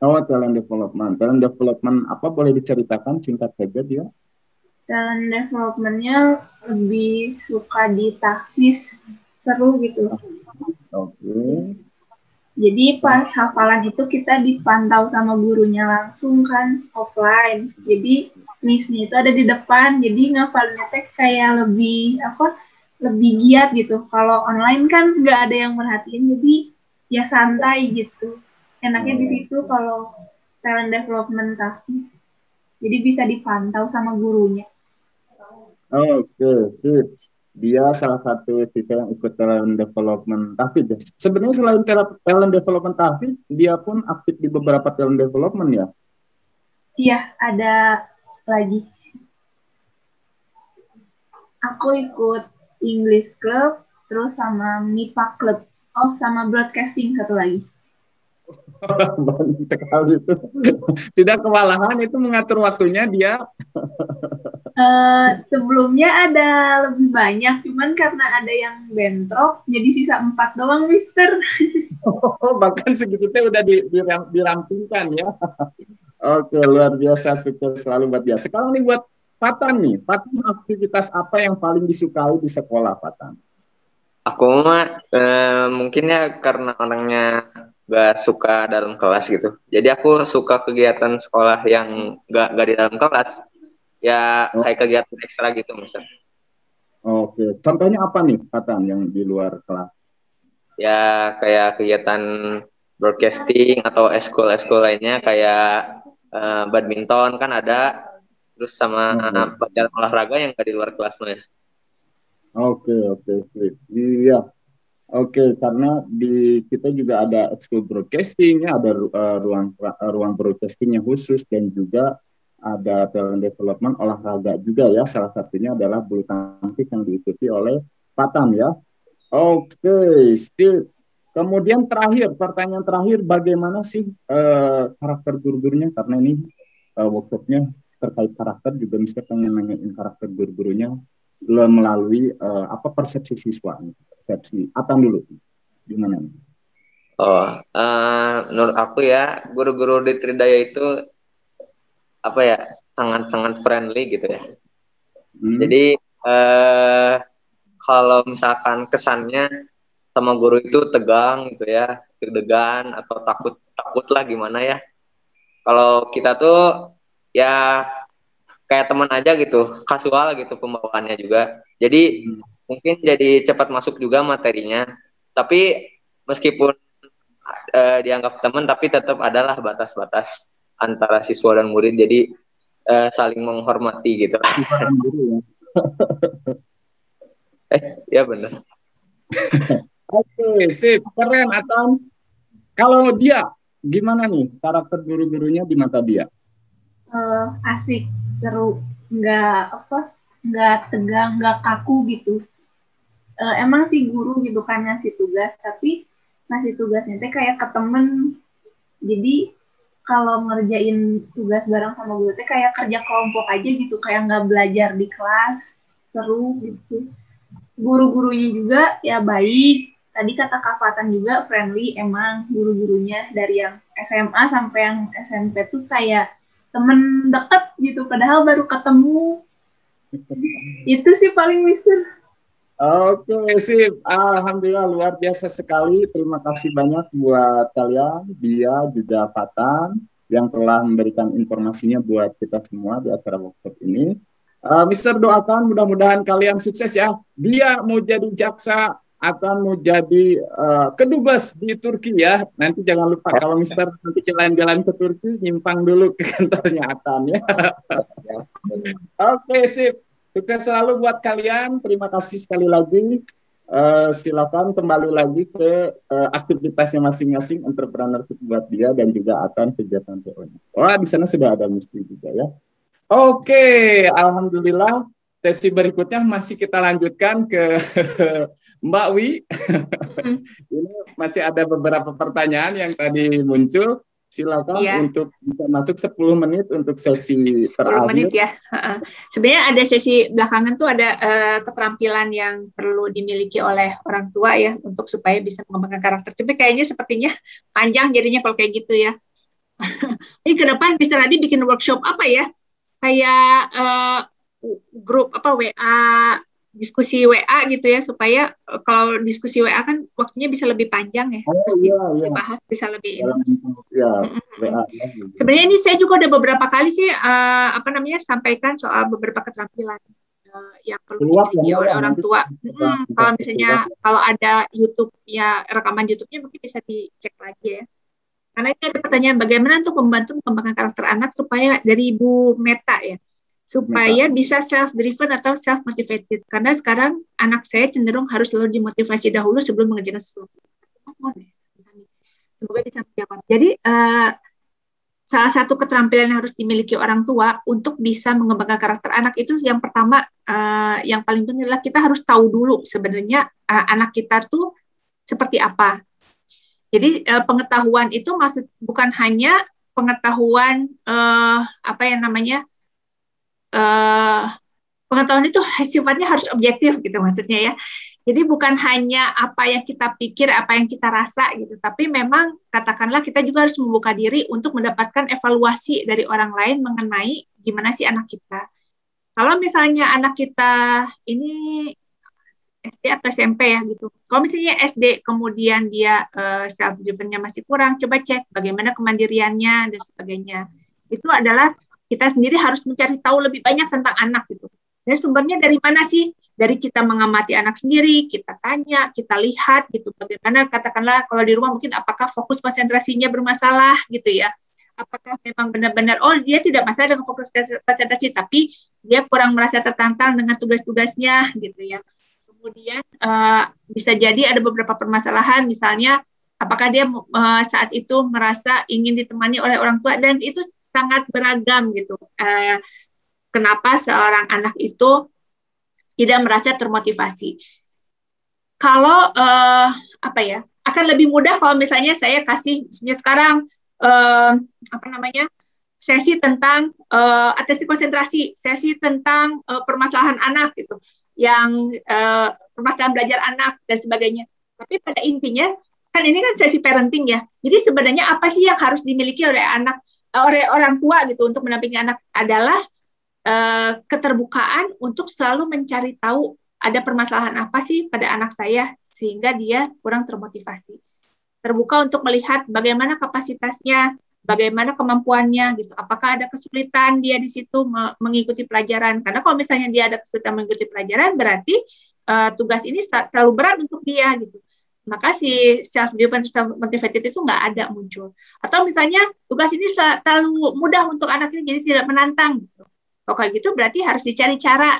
Oh, talent development. Talent development apa boleh diceritakan singkat saja dia? Talent development-nya lebih suka di tahfiz, seru gitu. Oke. Jadi pas hafalan itu kita dipantau sama gurunya langsung kan, offline. Jadi miss-nya itu ada di depan, jadi ngafalinnya teh kayak lebih giat gitu. Kalau online kan nggak ada yang merhatiin, jadi ya santai gitu. Enaknya di situ kalau talent development tahfiz. Jadi bisa dipantau sama gurunya. Oke, sip. Dia salah satu siswa yang ikut talent development tahfiz. Sebenarnya selain talent development tahfiz, dia pun aktif di beberapa talent development ya? Iya, ada lagi. Aku ikut English Club, terus sama MIPA Club. Oh, sama broadcasting satu lagi. Banyak sekali itu. Tidak kewalahan itu mengatur waktunya dia. Sebelumnya ada lebih banyak, cuman karena ada yang bentrok, jadi sisa 4 doang, Mister. Oh, bahkan segitu teh udah dirampingkan ya. Oke, luar biasa, sukses selalu buat dia. Sekarang nih buat Fatan nih, Fatan aktivitas apa yang paling disukai di sekolah, Fatan? Aku mah mungkin ya karena orangnya gak suka dalam kelas gitu. Jadi aku suka kegiatan sekolah yang gak di dalam kelas. Ya kayak kegiatan ekstra gitu misalnya. Oke, contohnya apa nih Fatan yang di luar kelas? Ya kayak kegiatan broadcasting atau eskul lainnya kayak badminton kan ada. Terus sama pelajaran olahraga yang gak di luar kelas mah ya. Oke, iya. Oke, karena di kita juga ada ekskul broadcasting, ya, ada ruang broadcasting yang khusus dan juga ada talent development olahraga juga ya. Salah satunya adalah bulu tangkis yang diikuti oleh Fatan ya. Oke, sip. Kemudian pertanyaan terakhir, bagaimana sih karakter guru-gurunya? Karena ini workshopnya terkait karakter, juga mesti pengen nanyain karakter guru-gurunya melalui persepsi siswa. Persepsi. Atan dulu, gimana? Menurut aku ya, guru-guru di Tridaya itu sangat-sangat friendly gitu ya. Jadi kalau misalkan kesannya sama guru itu tegang gitu ya, deg-degan atau takut lah gimana ya. Kalau kita tuh ya kayak teman aja gitu, kasual gitu pembawaannya juga. Jadi mungkin jadi cepat masuk juga materinya. Tapi meskipun dianggap teman, tapi tetap adalah batas-batas antara siswa dan murid. Jadi saling menghormati gitu. Ya benar. Oke, sip, keren Atan. Kalau dia gimana nih karakter guru-gurunya di mata dia? Asik, seru, nggak tegang, nggak kaku gitu. Emang sih guru gitu kan ngasih tugas, tapi ngasih tugasnya teh kayak ke temen. Jadi kalau ngerjain tugas bareng sama guru teh kayak kerja kelompok aja gitu, kayak nggak belajar di kelas. Seru gitu. Guru-gurunya juga ya baik. Tadi kata Kak Fatan juga friendly, emang guru-gurunya dari yang SMA sampai yang SMP tuh kayak temen deket gitu, padahal baru ketemu. Itu sih paling Mister. Oke, sip. Alhamdulillah luar biasa sekali. Terima kasih banyak buat kalian, dia juga Fatan yang telah memberikan informasinya buat kita semua di acara workshop ini. Mister doakan mudah-mudahan kalian sukses ya. Dia mau jadi jaksa, akan mau jadi kedubes di Turki ya. Nanti jangan lupa kalau Mister nanti jalan-jalan ke Turki, nyimpang dulu ke kantornya Atan ya. Oke, sip. Sukses selalu buat kalian. Terima kasih sekali lagi. silakan kembali lagi ke aktivitasnya masing-masing entrepreneurship buat dia dan juga akan kegiatan PO-nya. Wah, di sana sudah ada Misteri juga ya. Oke, alhamdulillah. Sesi berikutnya masih kita lanjutkan ke Mbak Wi. Ini masih ada beberapa pertanyaan yang tadi muncul. Silakan untuk bisa masuk 10 menit untuk sesi terakhir. 10 menit ya. Sebenarnya ada sesi belakangan tuh ada keterampilan yang perlu dimiliki oleh orang tua ya untuk supaya bisa mengembangkan karakter. Tapi kayaknya sepertinya panjang jadinya kalau kayak gitu ya. Ini ke depan Mr. Adi bikin workshop apa ya? Kayak grup apa WA, diskusi WA gitu ya, supaya kalau diskusi WA kan waktunya bisa lebih panjang ya. Dibahas bisa lebih Sebenarnya ini saya juga udah beberapa kali sih sampaikan soal beberapa keterampilan yang perlu dimiliki oleh orang tua. Kalau misalnya kalau ada YouTube ya, rekaman YouTube-nya mungkin bisa dicek lagi ya. Karena ini ada pertanyaan bagaimana untuk membantu mengembangkan karakter anak supaya dari Ibu Meta ya, supaya bisa self-driven atau self-motivated. Karena sekarang anak saya cenderung harus selalu dimotivasi dahulu sebelum mengerjakan sesuatu. Semoga bisa menjawab. Jadi, salah satu keterampilan yang harus dimiliki orang tua untuk bisa mengembangkan karakter anak itu yang pertama, yang paling penting adalah kita harus tahu dulu sebenarnya anak kita tuh seperti apa. Jadi, pengetahuan itu maksud bukan hanya pengetahuan pengetahuan itu sifatnya harus objektif gitu maksudnya ya. Jadi bukan hanya apa yang kita pikir, apa yang kita rasa gitu, tapi memang katakanlah kita juga harus membuka diri untuk mendapatkan evaluasi dari orang lain mengenai gimana sih anak kita. Kalau misalnya anak kita ini SD atau SMP ya gitu. Kalau misalnya SD kemudian dia self-driven-nya masih kurang, coba cek bagaimana kemandiriannya dan sebagainya. Itu adalah kita sendiri harus mencari tahu lebih banyak tentang anak gitu. Dan sumbernya dari mana sih? Dari kita mengamati anak sendiri, kita tanya, kita lihat gitu. Bagaimana katakanlah kalau di rumah mungkin apakah fokus konsentrasinya bermasalah gitu ya. Apakah memang benar-benar dia tidak masalah dengan fokus konsentrasi, tapi dia kurang merasa tertantang dengan tugas-tugasnya gitu ya. Kemudian bisa jadi ada beberapa permasalahan, misalnya apakah dia saat itu merasa ingin ditemani oleh orang tua, dan itu sangat beragam gitu. Kenapa seorang anak itu tidak merasa termotivasi? Kalau akan lebih mudah kalau misalnya saya kasih misalnya sekarang sesi tentang atensi konsentrasi, sesi tentang permasalahan anak gitu, yang permasalahan belajar anak dan sebagainya. Tapi pada intinya kan ini kan sesi parenting ya. Jadi sebenarnya apa sih yang harus dimiliki oleh orang tua gitu untuk mendampingi anak adalah keterbukaan untuk selalu mencari tahu ada permasalahan apa sih pada anak saya sehingga dia kurang termotivasi. Terbuka untuk melihat bagaimana kapasitasnya, bagaimana kemampuannya gitu. Apakah ada kesulitan dia di situ mengikuti pelajaran? Karena kalau misalnya dia ada kesulitan mengikuti pelajaran, berarti tugas ini terlalu berat untuk dia gitu. Maka si self-driven, self-motivated itu nggak ada muncul. Atau misalnya tugas ini terlalu mudah untuk anak ini jadi tidak menantang gitu. Kalau kayak gitu berarti harus dicari cara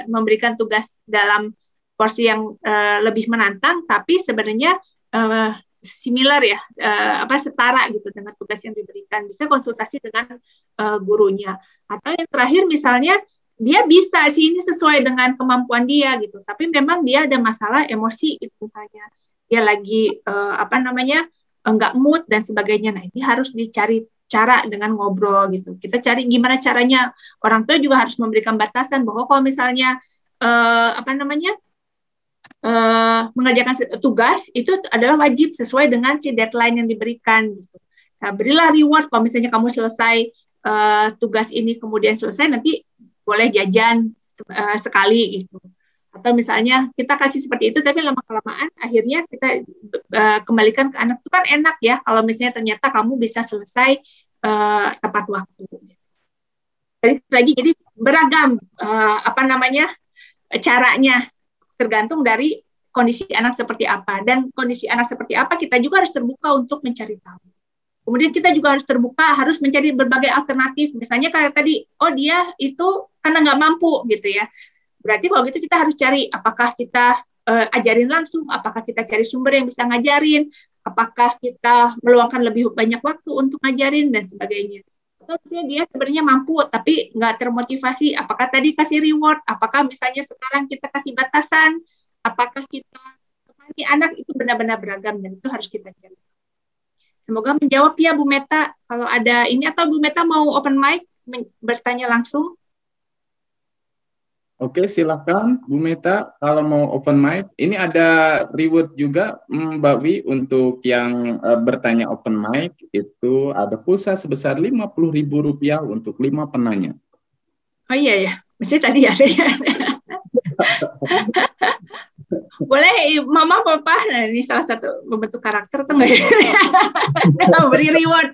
memberikan tugas dalam porsi yang lebih menantang, tapi sebenarnya similar ya, setara gitu dengan tugas yang diberikan. Bisa konsultasi dengan gurunya. Atau yang terakhir misalnya dia bisa sih ini sesuai dengan kemampuan dia gitu, tapi memang dia ada masalah emosi itu misalnya. Dia lagi enggak mood dan sebagainya. Nah, ini harus dicari cara dengan ngobrol gitu. Kita cari gimana caranya. Orang tua juga harus memberikan batasan bahwa kalau misalnya mengerjakan tugas itu adalah wajib sesuai dengan si deadline yang diberikan gitu. Nah, berilah reward kalau misalnya kamu selesai tugas ini kemudian selesai, nanti boleh jajan sekali gitu. Atau misalnya kita kasih seperti itu, tapi lama-kelamaan akhirnya kita kembalikan ke anak. Itu kan enak ya kalau misalnya ternyata kamu bisa selesai tepat waktu. Jadi beragam caranya, tergantung dari kondisi anak seperti apa. Dan kondisi anak seperti apa kita juga harus terbuka untuk mencari tahu. Kemudian kita juga harus terbuka, harus mencari berbagai alternatif. Misalnya kayak tadi, dia itu karena nggak mampu gitu ya. Berarti kalau gitu kita harus cari apakah kita ajarin langsung, apakah kita cari sumber yang bisa ngajarin, apakah kita meluangkan lebih banyak waktu untuk ngajarin dan sebagainya. Atau misalnya dia sebenarnya mampu tapi nggak termotivasi, apakah tadi kasih reward, apakah misalnya sekarang kita kasih batasan, apakah kita temani anak, itu benar-benar beragam dan itu harus kita cari. Semoga menjawab ya Bu Meta. Kalau ada ini, atau Bu Meta mau open mic bertanya langsung? Oke, silakan Bu Meta kalau mau open mic. Ini ada reward juga Mbak Wi untuk yang bertanya open mic, itu ada pulsa sebesar Rp50.000 untuk 5 penanya. Oh iya ya, mesti tadi ada ya. Boleh Mama Papa, nah, ini salah satu membentuk karakter tuh nggak ya? Beri reward.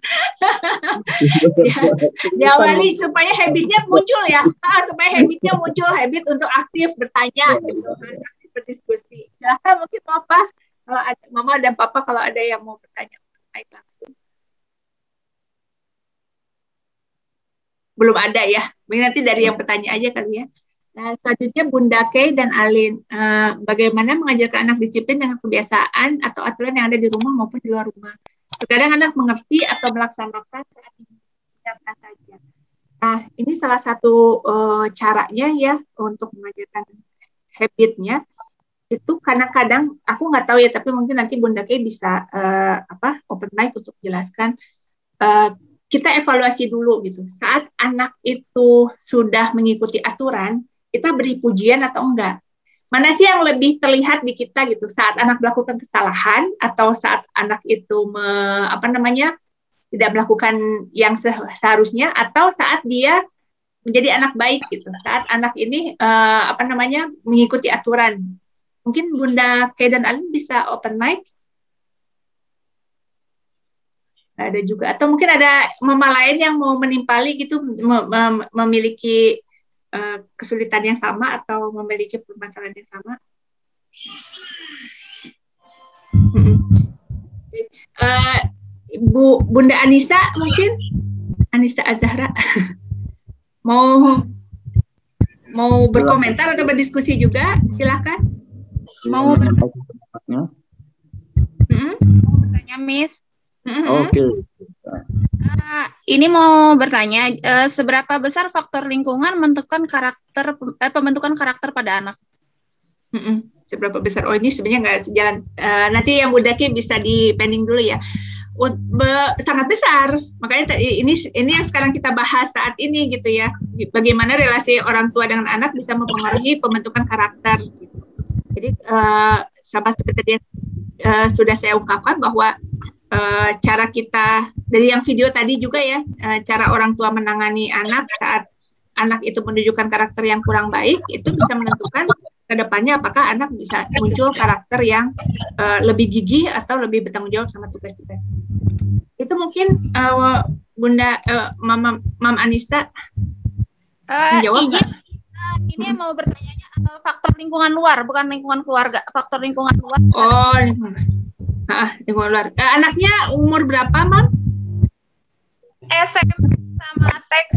Diawali supaya habitnya muncul ya, supaya habitnya muncul, habit untuk aktif bertanya gitu, aktif berdiskusi. Silahkan mungkin Papa, kalau ada Mama dan Papa, kalau ada yang mau bertanya langsung. Belum ada ya, nanti dari yang bertanya aja kali ya. Nah, selanjutnya Bunda Kay dan Alin, bagaimana mengajarkan anak disiplin dengan kebiasaan atau aturan yang ada di rumah maupun di luar rumah. Terkadang anak mengerti atau melaksanakan saat diingatkan saja. Nah, ini salah satu caranya ya untuk mengajarkan habitnya. Itu kadang-kadang aku nggak tahu ya, tapi mungkin nanti Bunda Kay bisa open mic untuk jelaskan. Kita evaluasi dulu gitu. Saat anak itu sudah mengikuti aturan, kita beri pujian atau enggak? Mana sih yang lebih terlihat di kita gitu? Saat anak melakukan kesalahan atau saat anak itu tidak melakukan yang seharusnya, atau saat dia menjadi anak baik gitu? Saat anak ini mengikuti aturan. Mungkin Bunda Kay dan Alin bisa open mic. Ada juga, atau mungkin ada mama lain yang mau menimpali gitu, memiliki kesulitan yang sama atau memiliki permasalahan yang sama. Bunda Anissa mungkin, Anissa Azahra mau berkomentar atau berdiskusi juga, silakan. Mau bertanya Miss. Oke. Ini mau bertanya, seberapa besar faktor lingkungan menentukan pembentukan karakter pada anak? Seberapa besar? Oh, ini sebenarnya nggak sejalan. Nanti yang Bunda Ki bisa di pending dulu ya. Sangat besar. Makanya ini yang sekarang kita bahas saat ini gitu ya. Bagaimana relasi orang tua dengan anak bisa mempengaruhi pembentukan karakter. Gitu. Jadi sama seperti sudah saya ungkapkan bahwa cara kita dari yang video tadi juga ya, cara orang tua menangani anak saat anak itu menunjukkan karakter yang kurang baik, itu bisa menentukan ke depannya apakah anak bisa muncul karakter yang lebih gigih atau lebih bertanggung jawab sama tugas-tugas. Itu mungkin Bunda Mam Anissa menjawab. Ini mau bertanya faktor lingkungan luar, bukan lingkungan keluarga, faktor lingkungan luar. Oh, lingkungan luar. Anaknya umur berapa, Mam? SMP sama TK.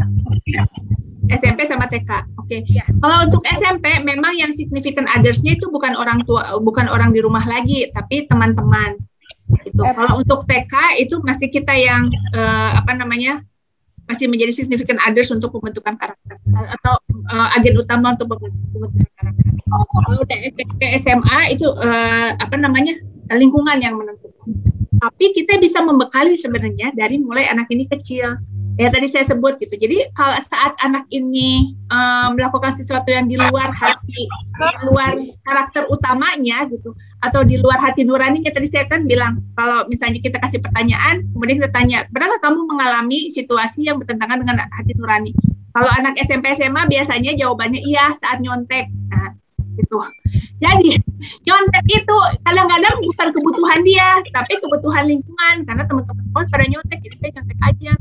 SMP sama TK. Oke. Ya. Kalau untuk SMP memang yang significant others-nya itu bukan orang tua, bukan orang di rumah lagi, tapi teman-teman. Gitu. Kalau untuk TK itu masih kita yang masih menjadi significant others untuk pembentukan karakter atau agen utama untuk pembentukan karakter. Kalau udah SMP SMA itu lingkungan yang menentukan. Tapi kita bisa membekali sebenarnya dari mulai anak ini kecil. Ya tadi saya sebut gitu. Jadi kalau saat anak ini melakukan sesuatu yang di luar hati, di luar karakter utamanya gitu, atau di luar hati nuraninya, tadi saya kan bilang kalau misalnya kita kasih pertanyaan, kemudian kita tanya, pernahkah kamu mengalami situasi yang bertentangan dengan hati nurani? Kalau anak SMP SMA biasanya jawabannya iya saat nyontek. Nah, gitu. Jadi nyontek itu kadang-kadang bukan kebutuhan dia, tapi kebutuhan lingkungan, karena teman-teman sekolah pada nyontek, jadi saya nyontek aja.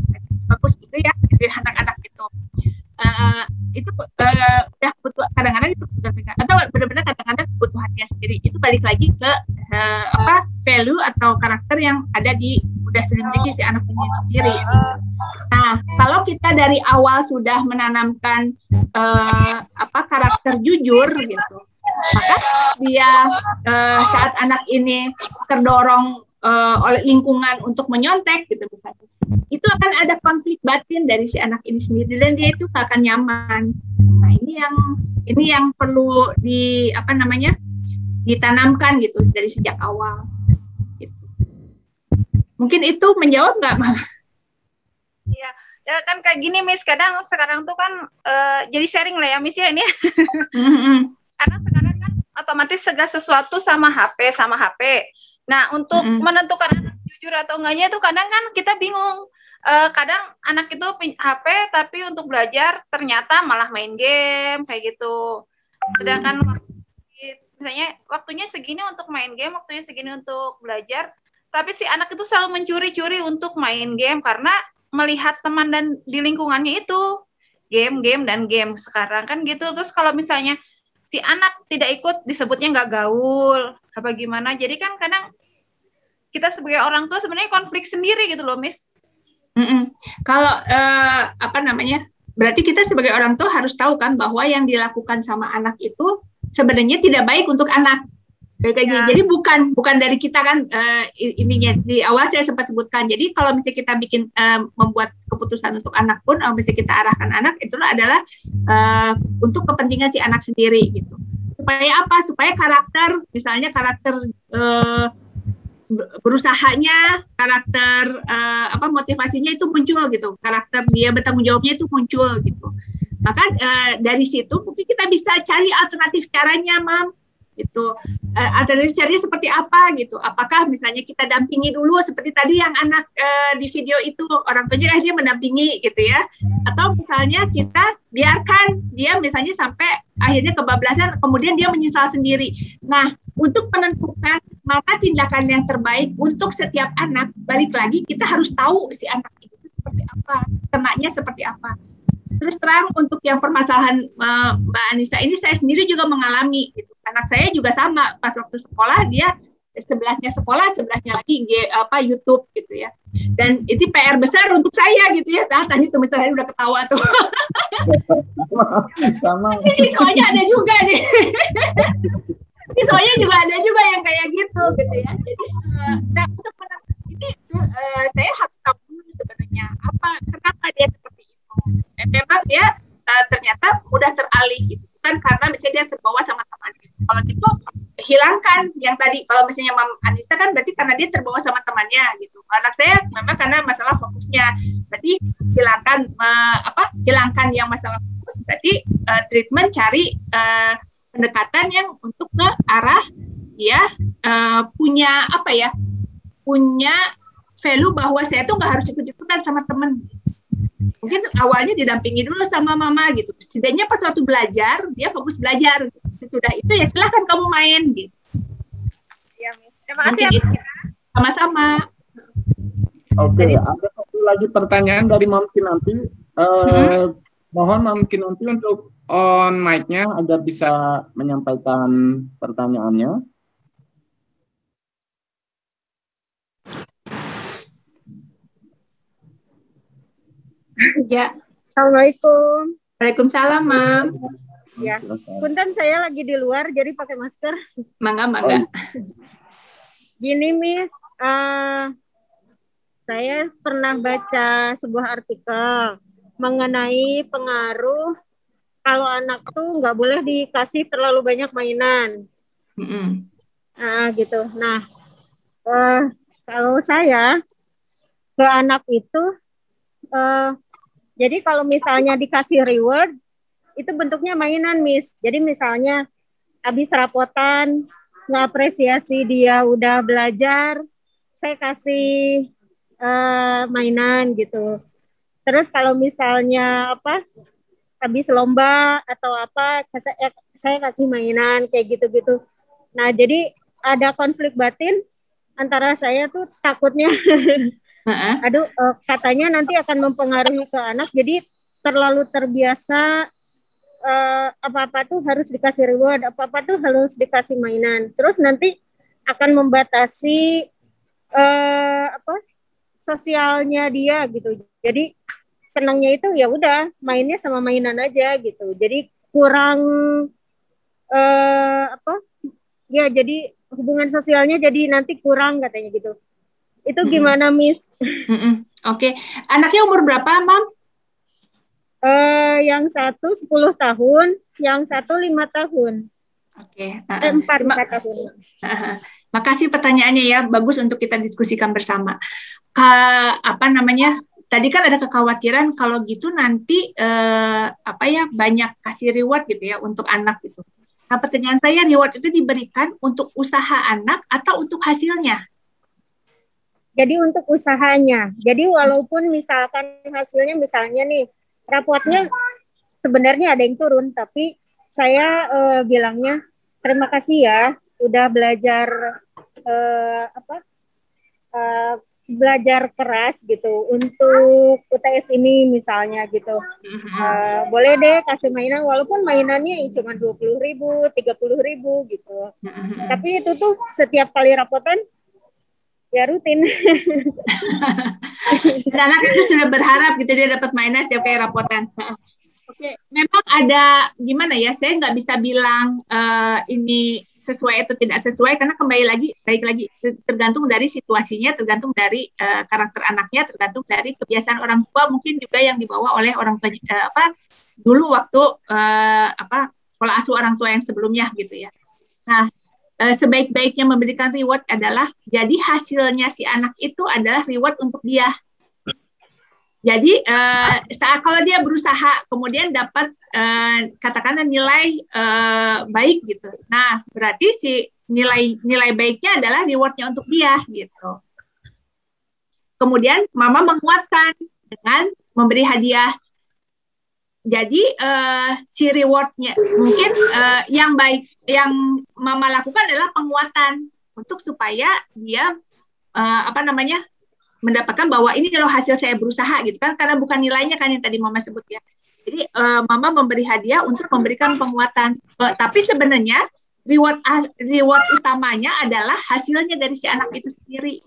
Bagus gitu ya, gitu ya anak-anak itu. Itu udah kebutuhan, kadang-kadang itu kebutuhan, atau benar-benar kadang-kadang kebutuhan dia sendiri. Itu balik lagi ke value atau karakter yang ada di udah dimiliki si anak ini sendiri. Nah, kalau kita dari awal sudah menanamkan karakter jujur gitu, maka dia saat anak ini terdorong oleh lingkungan untuk menyontek gitu misalnya, itu akan ada konflik batin dari si anak ini sendiri dan dia itu gak akan nyaman. Nah ini yang perlu ditanamkan gitu dari sejak awal. Gitu. Mungkin itu menjawab nggak, Mama? Iya, ya kan kayak gini, Miss. Kadang sekarang tuh kan jadi sharing lah ya, Miss ya ini. Karena sekarang kan otomatis segala sesuatu sama HP. Nah, untuk menentukan anak jujur atau enggaknya itu kadang kan kita bingung. Kadang anak itu HP tapi untuk belajar ternyata malah main game kayak gitu. Sedangkan misalnya waktunya segini untuk main game, waktunya segini untuk belajar, tapi si anak itu selalu mencuri-curi untuk main game karena melihat teman dan di lingkungannya itu game sekarang kan gitu. Terus kalau misalnya si anak tidak ikut disebutnya nggak gaul apa gimana, jadi kan kadang kita sebagai orang tua sebenarnya konflik sendiri gitu loh, Miss. Kalau berarti kita sebagai orang tua harus tahu kan bahwa yang dilakukan sama anak itu sebenarnya tidak baik untuk anak. Jadi bukan dari kita kan, ininya di awal saya sempat sebutkan. Jadi kalau misalnya kita membuat keputusan untuk anak pun, misalnya kita arahkan anak, itu adalah untuk kepentingan si anak sendiri gitu. Supaya apa? Supaya karakter berusahanya, karakter motivasinya itu muncul gitu, karakter dia bertanggung jawabnya itu muncul gitu. Maka dari situ mungkin kita bisa cari alternatif caranya, Mam. Gitu. Alternatif caranya seperti apa gitu? Apakah misalnya kita dampingi dulu seperti tadi yang anak di video itu, orang tuanya akhirnya mendampingi gitu ya? Atau misalnya kita biarkan dia misalnya sampai akhirnya kebablasan, kemudian dia menyesal sendiri. Nah, untuk menentukan mana tindakan yang terbaik untuk setiap anak, balik lagi kita harus tahu si anak itu seperti apa, kenanya seperti apa. Terus terang untuk yang permasalahan Mbak Anissa ini, saya sendiri juga mengalami gitu. Anak saya juga sama, pas waktu sekolah dia sebelahnya sekolah, sebelahnya lagi YouTube gitu ya. Dan itu PR besar untuk saya gitu ya. Tadi tuh misalnya udah ketawa tuh. Sama. Siswanya ada juga nih. Siswanya juga ada juga yang kayak gitu ya. Jadi untuk ini saya harus tahu dulu sebenarnya kenapa dia seperti itu. Memang dia ternyata mudah teralih gitu. Kan karena misalnya dia terbawa sama temannya. Kalau gitu hilangkan yang tadi. Kalau misalnya Mam Anissa kan berarti karena dia terbawa sama temannya gitu. Anak saya memang karena masalah fokusnya. Berarti hilangkan yang masalah fokus. Berarti treatment cari pendekatan yang untuk ke arah dia punya punya value bahwa saya tuh nggak harus ikut-ikutan sama teman. Mungkin awalnya didampingi dulu sama mama gitu. Setidaknya pas waktu belajar, dia fokus belajar. Sudah itu ya silahkan kamu main gitu. Ya, terima kasih ya. Sama-sama. Oke, ada satu lagi pertanyaan dari Mam Kinanti. Mohon Mam Kinanti untuk on mic-nya agar bisa menyampaikan pertanyaannya. Ya. Assalamualaikum. Waalaikumsalam, Mam. Ya. Punten saya lagi di luar jadi pakai masker. Mangga. Gini, Miss, saya pernah baca sebuah artikel mengenai pengaruh kalau anak tuh nggak boleh dikasih terlalu banyak mainan. Gitu. Nah, kalau saya ke anak itu jadi kalau misalnya dikasih reward, itu bentuknya mainan, Miss. Jadi misalnya habis rapotan, ngapresiasi dia udah belajar, saya kasih mainan gitu. Terus kalau misalnya habis lomba atau saya kasih mainan kayak gitu-gitu. Nah, jadi ada konflik batin antara saya tuh takutnya katanya nanti akan mempengaruhi ke anak, jadi terlalu terbiasa apa-apa tuh harus dikasih reward, apa-apa tuh harus dikasih mainan, terus nanti akan membatasi sosialnya dia gitu. Jadi senangnya itu ya udah mainnya sama mainan aja gitu, jadi kurang apa? Ya, jadi hubungan sosialnya jadi nanti kurang katanya gitu. Itu gimana, Miss? Oke. Anaknya umur berapa, Mam? Yang satu 10 tahun, yang satu 5 tahun. Oke. 4 tahun. Makasih pertanyaannya ya, bagus untuk kita diskusikan bersama. Apa namanya? Tadi kan ada kekhawatiran kalau gitu nanti banyak kasih reward gitu ya untuk anak gitu. Nah, pertanyaan saya, reward itu diberikan untuk usaha anak atau untuk hasilnya? Jadi untuk usahanya. Jadi walaupun misalkan hasilnya misalnya nih rapotnya sebenarnya ada yang turun, tapi saya bilangnya terima kasih ya udah belajar belajar keras gitu untuk UTS ini misalnya gitu. Boleh deh kasih mainan walaupun mainannya cuma 20.000, 30.000 gitu. Tapi itu tuh setiap kali rapotan ya rutin. Anak itu sudah berharap gitu dia dapat mainan setiap kali rapotan. Oke, memang ada gimana ya? Saya nggak bisa bilang ini sesuai atau tidak sesuai karena balik lagi tergantung dari situasinya, tergantung dari karakter anaknya, tergantung dari kebiasaan orang tua mungkin juga yang dibawa oleh orang tua dulu waktu pola asuh orang tua yang sebelumnya gitu ya. Nah, sebaik-baiknya memberikan reward adalah jadi hasilnya si anak itu adalah reward untuk dia. Jadi saat kalau dia berusaha kemudian dapat katakanlah nilai baik gitu. Nah, berarti si nilai baiknya adalah rewardnya untuk dia gitu. Kemudian mama menguatkan dengan memberi hadiah. Jadi si rewardnya mungkin yang baik yang mama lakukan adalah penguatan untuk supaya dia mendapatkan bahwa ini loh hasil saya berusaha gitu kan, karena bukan nilainya kan yang tadi mama sebut ya. Jadi mama memberi hadiah untuk memberikan penguatan. Tapi sebenarnya reward utamanya adalah hasilnya dari si anak itu sendiri.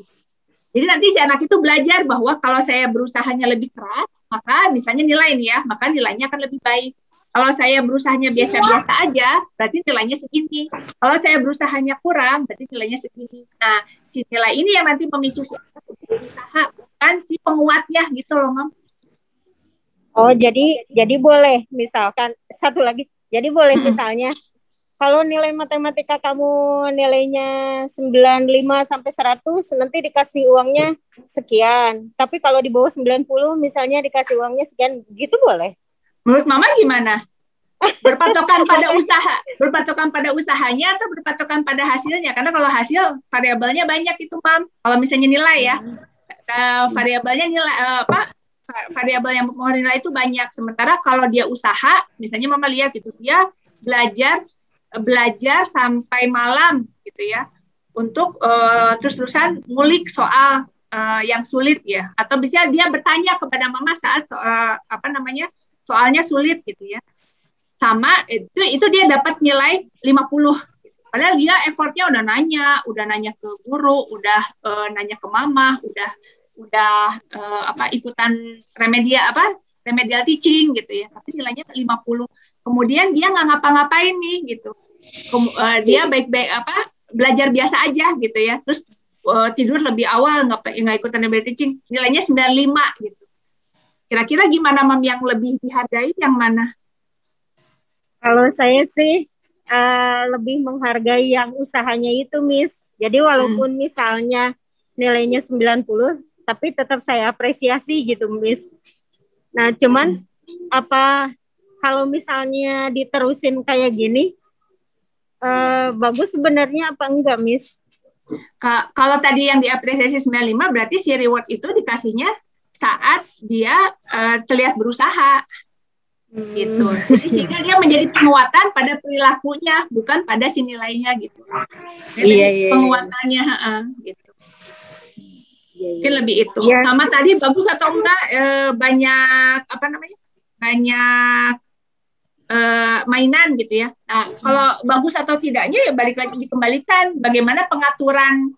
Jadi nanti si anak itu belajar bahwa kalau saya berusahanya lebih keras, maka misalnya nilai nih ya, maka nilainya akan lebih baik. Kalau saya berusahanya biasa-biasa aja, berarti nilainya segini. Kalau saya berusahanya kurang, berarti nilainya segini. Nah, si nilai ini yang nanti memicu si anak untuk berusaha, bukan si penguatnya gitu loh, Mam. Oh, jadi boleh misalkan satu lagi. Jadi boleh misalnya kalau nilai matematika kamu nilainya 95 sampai 100, nanti dikasih uangnya sekian. Tapi kalau di bawah 90 misalnya dikasih uangnya sekian, gitu boleh? Menurut Mama gimana? Berpatokan pada usahanya atau berpatokan pada hasilnya? Karena kalau hasil variabelnya banyak itu, Mam. Kalau misalnya nilai ya, variabelnya nilai variabel yang mempengaruhi nilai itu banyak. Sementara kalau dia usaha, misalnya Mama lihat gitu, dia belajar sampai malam gitu ya, untuk terus-terusan ngulik soal yang sulit ya, atau bisa dia bertanya kepada Mama saat soalnya sulit gitu ya. Sama itu dia dapat nilai 50. Padahal dia effortnya udah nanya ke guru, udah nanya ke Mama, udah ikutan remedial teaching gitu ya. Tapi nilainya 50. Kemudian dia nggak ngapa-ngapain nih gitu. Dia baik-baik belajar biasa aja gitu ya. Terus tidur lebih awal, nggak ikutan remedial teaching, nilainya 95 gitu. Kira-kira gimana, Mam, yang lebih dihargai yang mana? Kalau saya sih lebih menghargai yang usahanya itu, Miss. Jadi walaupun misalnya nilainya 90, tapi tetap saya apresiasi gitu, Miss. Nah, cuman kalau misalnya diterusin kayak gini, bagus sebenarnya apa enggak, Miss? Kalau tadi yang diapresiasi 95, berarti si reward itu dikasihnya saat dia terlihat berusaha. Gitu. Jadi sehingga dia menjadi penguatan pada perilakunya, bukan pada si nilainya gitu. Jadi penguatannya gitu. Mungkin lebih itu. Sama tadi bagus atau enggak banyak banyak mainan gitu ya. Nah, kalau bagus atau tidaknya ya balik lagi dikembalikan bagaimana pengaturan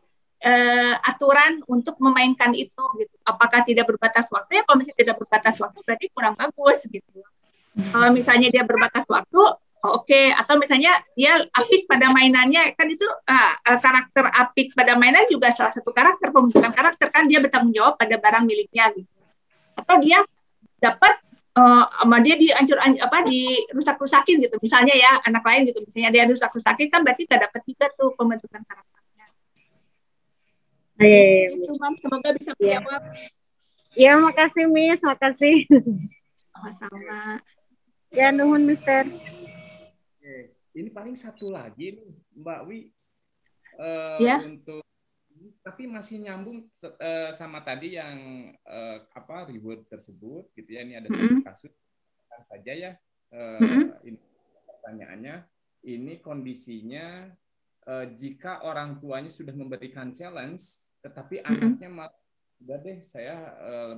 aturan untuk memainkan itu gitu. Apakah tidak berbatas waktu? Ya kalau misalnya tidak berbatas waktu berarti kurang bagus gitu. Kalau misalnya dia berbatas waktu, Oke, atau misalnya dia apik pada mainannya, kan itu karakter apik pada mainan juga salah satu karakter, pembentukan karakter, kan dia bertanggung jawab pada barang miliknya gitu. Atau dia dapat sama dia dirusak-rusakin gitu, misalnya ya anak lain gitu, misalnya dia rusak-rusakin kan berarti nggak dapat juga tuh pembentukan karakternya. Itu Mam, semoga bisa menjawab. Ya, makasih Miss, makasih. Sama-sama. Ya, nuhun Mister. Oke. Ini paling satu lagi nih Mbak Wi, Ya. untuk tapi masih nyambung sama tadi yang reward tersebut gitu ya. Ini ada satu kasus saja ya. Ini pertanyaannya, ini kondisinya jika orang tuanya sudah memberikan challenge, tetapi anaknya malah udah deh saya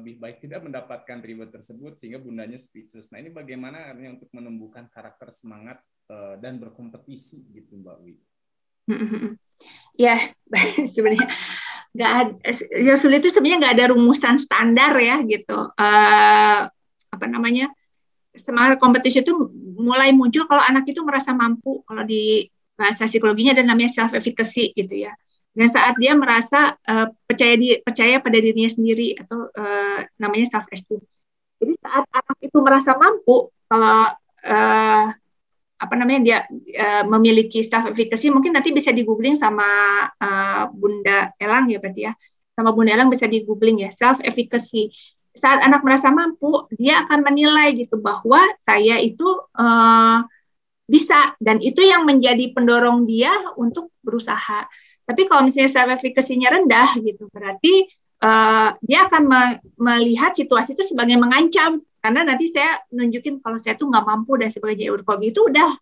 lebih baik tidak mendapatkan reward tersebut sehingga bundanya speechless. Nah ini bagaimana untuk menumbuhkan karakter semangat dan berkompetisi gitu Mbak Wi? Ya sebenarnya nggak ada, yang sulit itu sebenarnya nggak ada rumusan standar ya gitu. Semangat kompetisi itu mulai muncul kalau anak itu merasa mampu, kalau di bahasa psikologinya ada namanya self efficacy gitu ya. Dan saat dia merasa percaya pada dirinya sendiri atau namanya self esteem. Jadi saat anak itu merasa mampu, kalau dia memiliki self efficacy, mungkin nanti bisa di googling sama Bunda Elang ya berarti ya. Sama Bunda Elang bisa di googling ya, self efficacy. Saat anak merasa mampu, dia akan menilai gitu bahwa saya itu bisa, dan itu yang menjadi pendorong dia untuk berusaha. Tapi kalau misalnya self efficacy-nya rendah gitu, berarti dia akan melihat situasi itu sebagai mengancam, karena nanti saya nunjukin kalau saya tuh nggak mampu dan sebagainya. Kalau gitu udah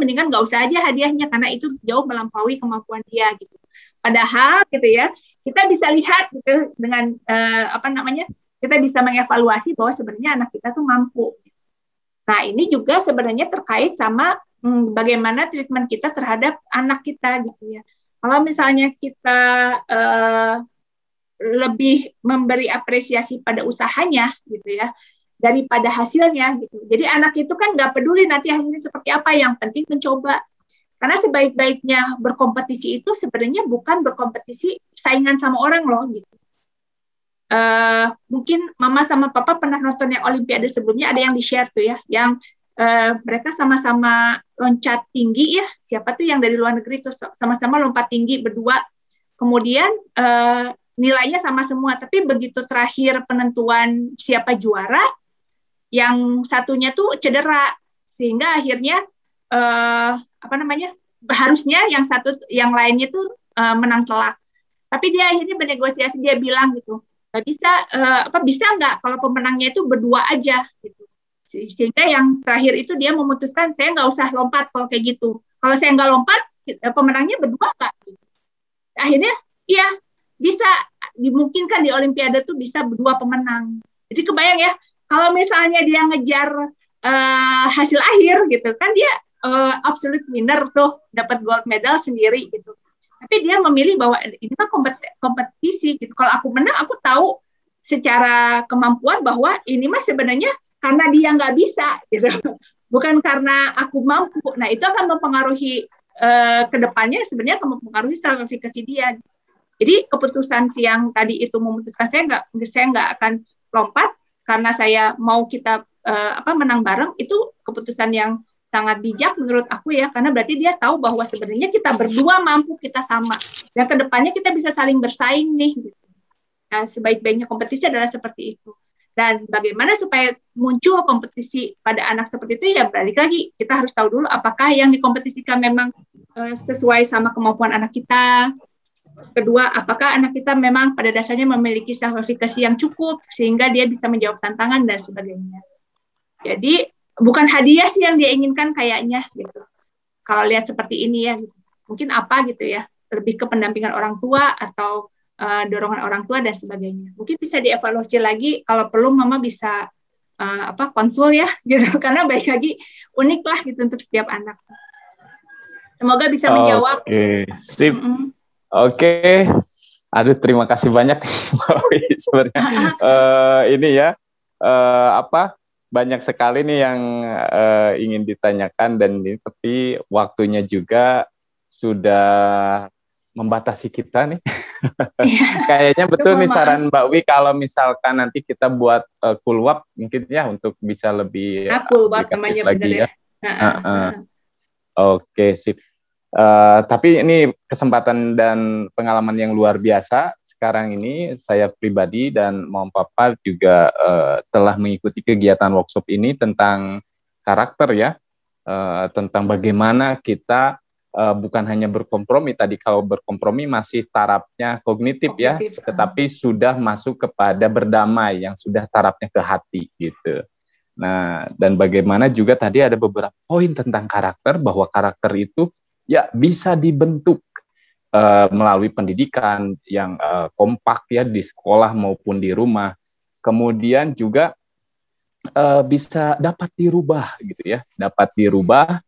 mendingan nggak usah aja hadiahnya, karena itu jauh melampaui kemampuan dia gitu. Padahal gitu ya, kita bisa lihat gitu dengan kita bisa mengevaluasi bahwa sebenarnya anak kita tuh mampu. Nah ini juga sebenarnya terkait sama bagaimana treatment kita terhadap anak kita gitu ya. Kalau misalnya kita lebih memberi apresiasi pada usahanya gitu ya daripada hasilnya gitu. Jadi anak itu kan nggak peduli nanti hasilnya seperti apa, yang penting mencoba. Karena sebaik-baiknya berkompetisi itu sebenarnya bukan berkompetisi saingan sama orang loh gitu. Mungkin Mama sama Papa pernah nonton yang Olimpiade sebelumnya, ada yang di-share tuh ya, yang mereka sama-sama loncat tinggi ya, siapa tuh yang dari luar negeri tuh sama-sama lompat tinggi berdua, kemudian nilainya sama semua, tapi begitu terakhir penentuan siapa juara, yang satunya tuh cedera, sehingga akhirnya harusnya yang lainnya tuh menang telak, tapi dia akhirnya bernegosiasi, dia bilang gitu, bisa nggak kalau pemenangnya itu berdua aja gitu. Sehingga yang terakhir itu dia memutuskan saya nggak usah lompat kalau kayak gitu. Kalau saya nggak lompat, pemenangnya berdua nggak? Akhirnya ya bisa dimungkinkan di Olimpiade tuh bisa berdua pemenang. Jadi kebayang ya, kalau misalnya dia ngejar hasil akhir gitu kan, dia absolute winner tuh, dapat gold medal sendiri gitu. Tapi dia memilih bahwa ini mah kompetisi gitu. Kalau aku menang, aku tahu secara kemampuan bahwa ini mah sebenarnya karena dia nggak bisa, gitu, bukan karena aku mampu. Nah itu akan mempengaruhi kedepannya, sebenarnya akan mempengaruhi self efficacy dia. Jadi keputusan yang tadi itu memutuskan saya nggak akan lompat karena saya mau kita menang bareng, itu keputusan yang sangat bijak menurut aku ya, karena berarti dia tahu bahwa sebenarnya kita berdua mampu, kita sama, dan kedepannya kita bisa saling bersaing nih. Gitu. Nah sebaik-baiknya kompetisi adalah seperti itu. Dan bagaimana supaya muncul kompetisi pada anak seperti itu, ya balik lagi, kita harus tahu dulu apakah yang dikompetisikan memang sesuai sama kemampuan anak kita. Kedua, apakah anak kita memang pada dasarnya memiliki self efficacy yang cukup, sehingga dia bisa menjawab tantangan dan sebagainya. Jadi, bukan hadiah sih yang dia inginkan kayaknya, gitu. Kalau lihat seperti ini ya, gitu. Mungkin apa gitu ya, lebih ke pendampingan orang tua atau dorongan orang tua dan sebagainya. Mungkin bisa dievaluasi lagi, kalau perlu Mama bisa konsul ya, gitu. Karena baik lagi unik lah gitu untuk setiap anak. Semoga bisa menjawab. Oke, sip. Oke. Aduh, terima kasih banyak Mbak Wi sebenarnya. Ini ya banyak sekali nih yang ingin ditanyakan dan tapi waktunya juga sudah membatasi kita nih. Kayaknya betul nih saran Mbak Wi kalau misalkan nanti kita buat kulwap mungkin ya untuk bisa lebih kulwap namanya lagi ya. Oke, sip. Tapi ini kesempatan dan pengalaman yang luar biasa. Sekarang ini saya pribadi dan Mama Papa juga telah mengikuti kegiatan workshop ini tentang karakter ya, tentang bagaimana kita bukan hanya berkompromi, tadi kalau berkompromi masih tarafnya kognitif ya, tetapi sudah masuk kepada berdamai yang sudah tarafnya ke hati gitu. Nah, dan bagaimana juga tadi ada beberapa poin tentang karakter, bahwa karakter itu ya bisa dibentuk melalui pendidikan yang kompak ya di sekolah maupun di rumah. Kemudian juga bisa dapat dirubah gitu ya, dapat dirubah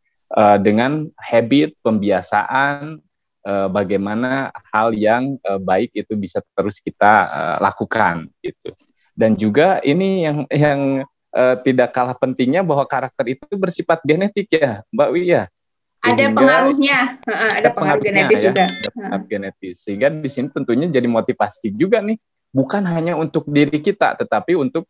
dengan habit, pembiasaan, bagaimana hal yang baik itu bisa terus kita lakukan gitu. Dan juga ini yang tidak kalah pentingnya bahwa karakter itu bersifat genetik ya, Mbak Wi ya. Ada pengaruhnya, ada pengaruh genetis ya, juga. Ada pengaruh genetis. Sehingga di sini tentunya jadi motivasi juga nih, bukan hanya untuk diri kita, tetapi untuk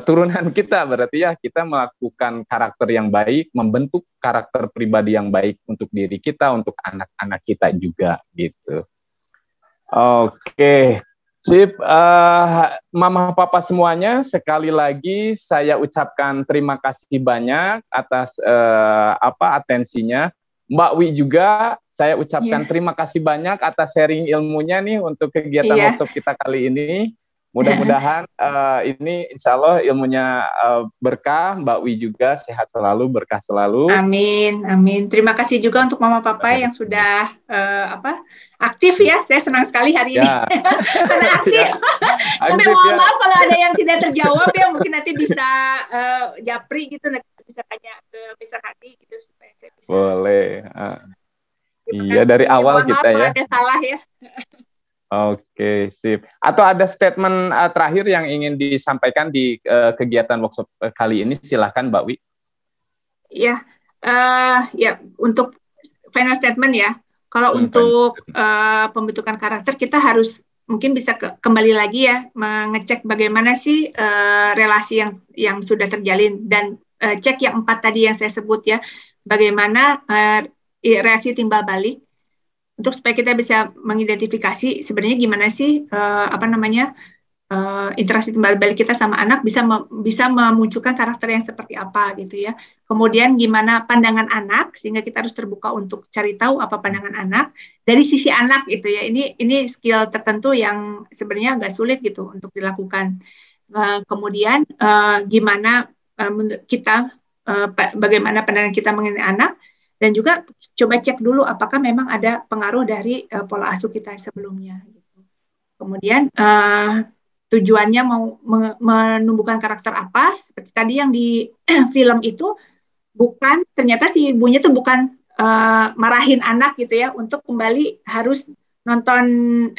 turunan kita. Berarti ya kita melakukan karakter yang baik, membentuk karakter pribadi yang baik untuk diri kita, untuk anak-anak kita juga gitu. Oke, sip. Mama Papa semuanya, sekali lagi saya ucapkan terima kasih banyak atas atensinya. Mbak Wi juga saya ucapkan terima kasih banyak atas sharing ilmunya nih untuk kegiatan workshop kita kali ini. Mudah-mudahan ini insya Allah ilmunya berkah, Mbak Wi juga sehat selalu, berkah selalu. Amin, amin. Terima kasih juga untuk Mama Papa yang sudah aktif ya. Saya senang sekali hari ini. Karena aktif. Tapi mohon maaf kalau ada yang tidak terjawab ya, mungkin nanti bisa japri gitu, nanti bisa tanya ke Mr. Hadi gitu supaya saya bisa. Boleh. Iya dari awal kita ya. Ada salah ya. Oke, sip. Atau ada statement terakhir yang ingin disampaikan di kegiatan workshop kali ini, silahkan Mbak Wi. Ya, ya untuk final statement ya. Kalau untuk pembentukan karakter kita harus mungkin bisa kembali lagi ya mengecek bagaimana sih relasi yang sudah terjalin dan cek yang 4 tadi yang saya sebut ya, bagaimana reaksi timbal balik. Untuk supaya kita bisa mengidentifikasi sebenarnya gimana sih interaksi timbal balik kita sama anak bisa memunculkan karakter yang seperti apa gitu ya. Kemudian gimana pandangan anak sehingga kita harus terbuka untuk cari tahu apa pandangan anak dari sisi anak gitu ya. Ini skill tertentu yang sebenarnya agak sulit gitu untuk dilakukan. Kemudian gimana kita bagaimana pandangan kita mengenai anak. Dan juga coba cek dulu apakah memang ada pengaruh dari pola asuh kita sebelumnya. Gitu. Kemudian tujuannya mau menumbuhkan karakter apa? Seperti tadi yang di film itu ternyata si ibunya tuh bukan marahin anak gitu ya untuk kembali harus nonton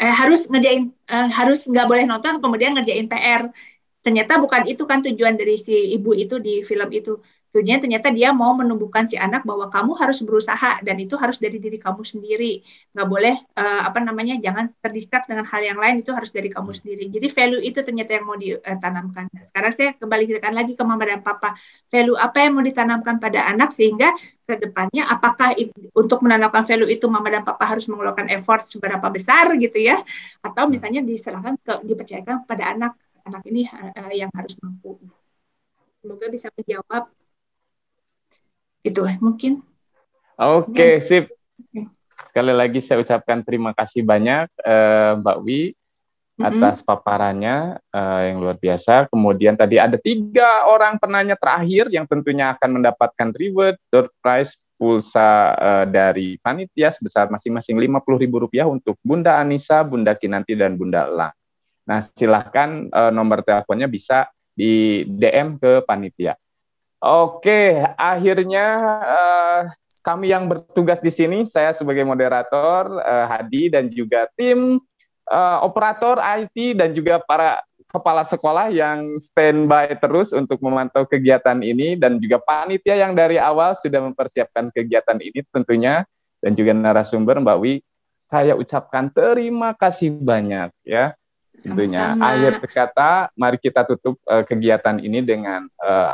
harus nggak boleh nonton kemudian ngerjain PR. Ternyata bukan itu kan tujuan dari si ibu itu di film itu. Tujuannya ternyata dia mau menumbuhkan si anak bahwa kamu harus berusaha dan itu harus dari diri kamu sendiri. Nggak boleh jangan terdistrak dengan hal yang lain, itu harus dari kamu sendiri. Jadi value itu ternyata yang mau ditanamkan. Sekarang saya kembalikan lagi ke Mama dan Papa. Value apa yang mau ditanamkan pada anak sehingga ke depannya apakah untuk menanamkan value itu Mama dan Papa harus mengeluarkan effort seberapa besar gitu ya, atau misalnya dipercayakan pada anak ini yang harus mampu. Semoga bisa menjawab. Itu mungkin. Oke, sip. Sekali lagi saya ucapkan terima kasih banyak Mbak Wi atas paparannya yang luar biasa. Kemudian tadi ada 3 orang penanya terakhir yang tentunya akan mendapatkan reward, door prize, pulsa dari panitia sebesar masing-masing Rp50.000 untuk Bunda Anissa, Bunda Kinanti, dan Bunda Elang. Nah, silahkan nomor teleponnya bisa di DM ke panitia. Oke, akhirnya kami yang bertugas di sini, saya sebagai moderator, Hadi, dan juga tim operator IT, dan juga para kepala sekolah yang standby terus untuk memantau kegiatan ini, dan juga panitia yang dari awal sudah mempersiapkan kegiatan ini tentunya, dan juga narasumber Mbak Wi. Saya ucapkan terima kasih banyak ya. Tentunya akhir kata, mari kita tutup kegiatan ini dengan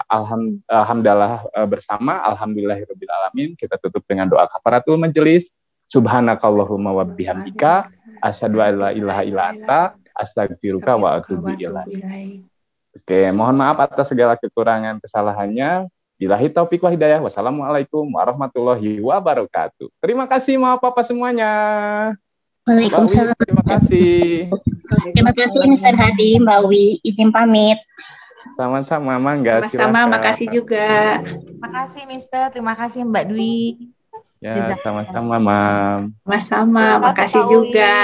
alhamdulillah bersama, alhamdulillahirabbil alamin. Kita tutup dengan doa kafaratul majelis. Subhanakallahumma wa bihamdika asyhadu an la ilaha illa anta astaghfiruka wa atubu ilaik. Oke, mohon maaf atas segala kekurangan kesalahannya. Billahi taufiq wa hidayah. Wassalamualaikum warahmatullahi wabarakatuh. Terima kasih Bapak semuanya. Waalaikumsalam. Terima kasih. Terima kasih Mr. Hadi, Mbak Wi. Izin pamit. Sama-sama, Mangga. Sama-sama, makasih juga. Terima kasih Mister, terima kasih Mbak Dwi. Ya, sama-sama, Mam. Sama-sama, makasih juga.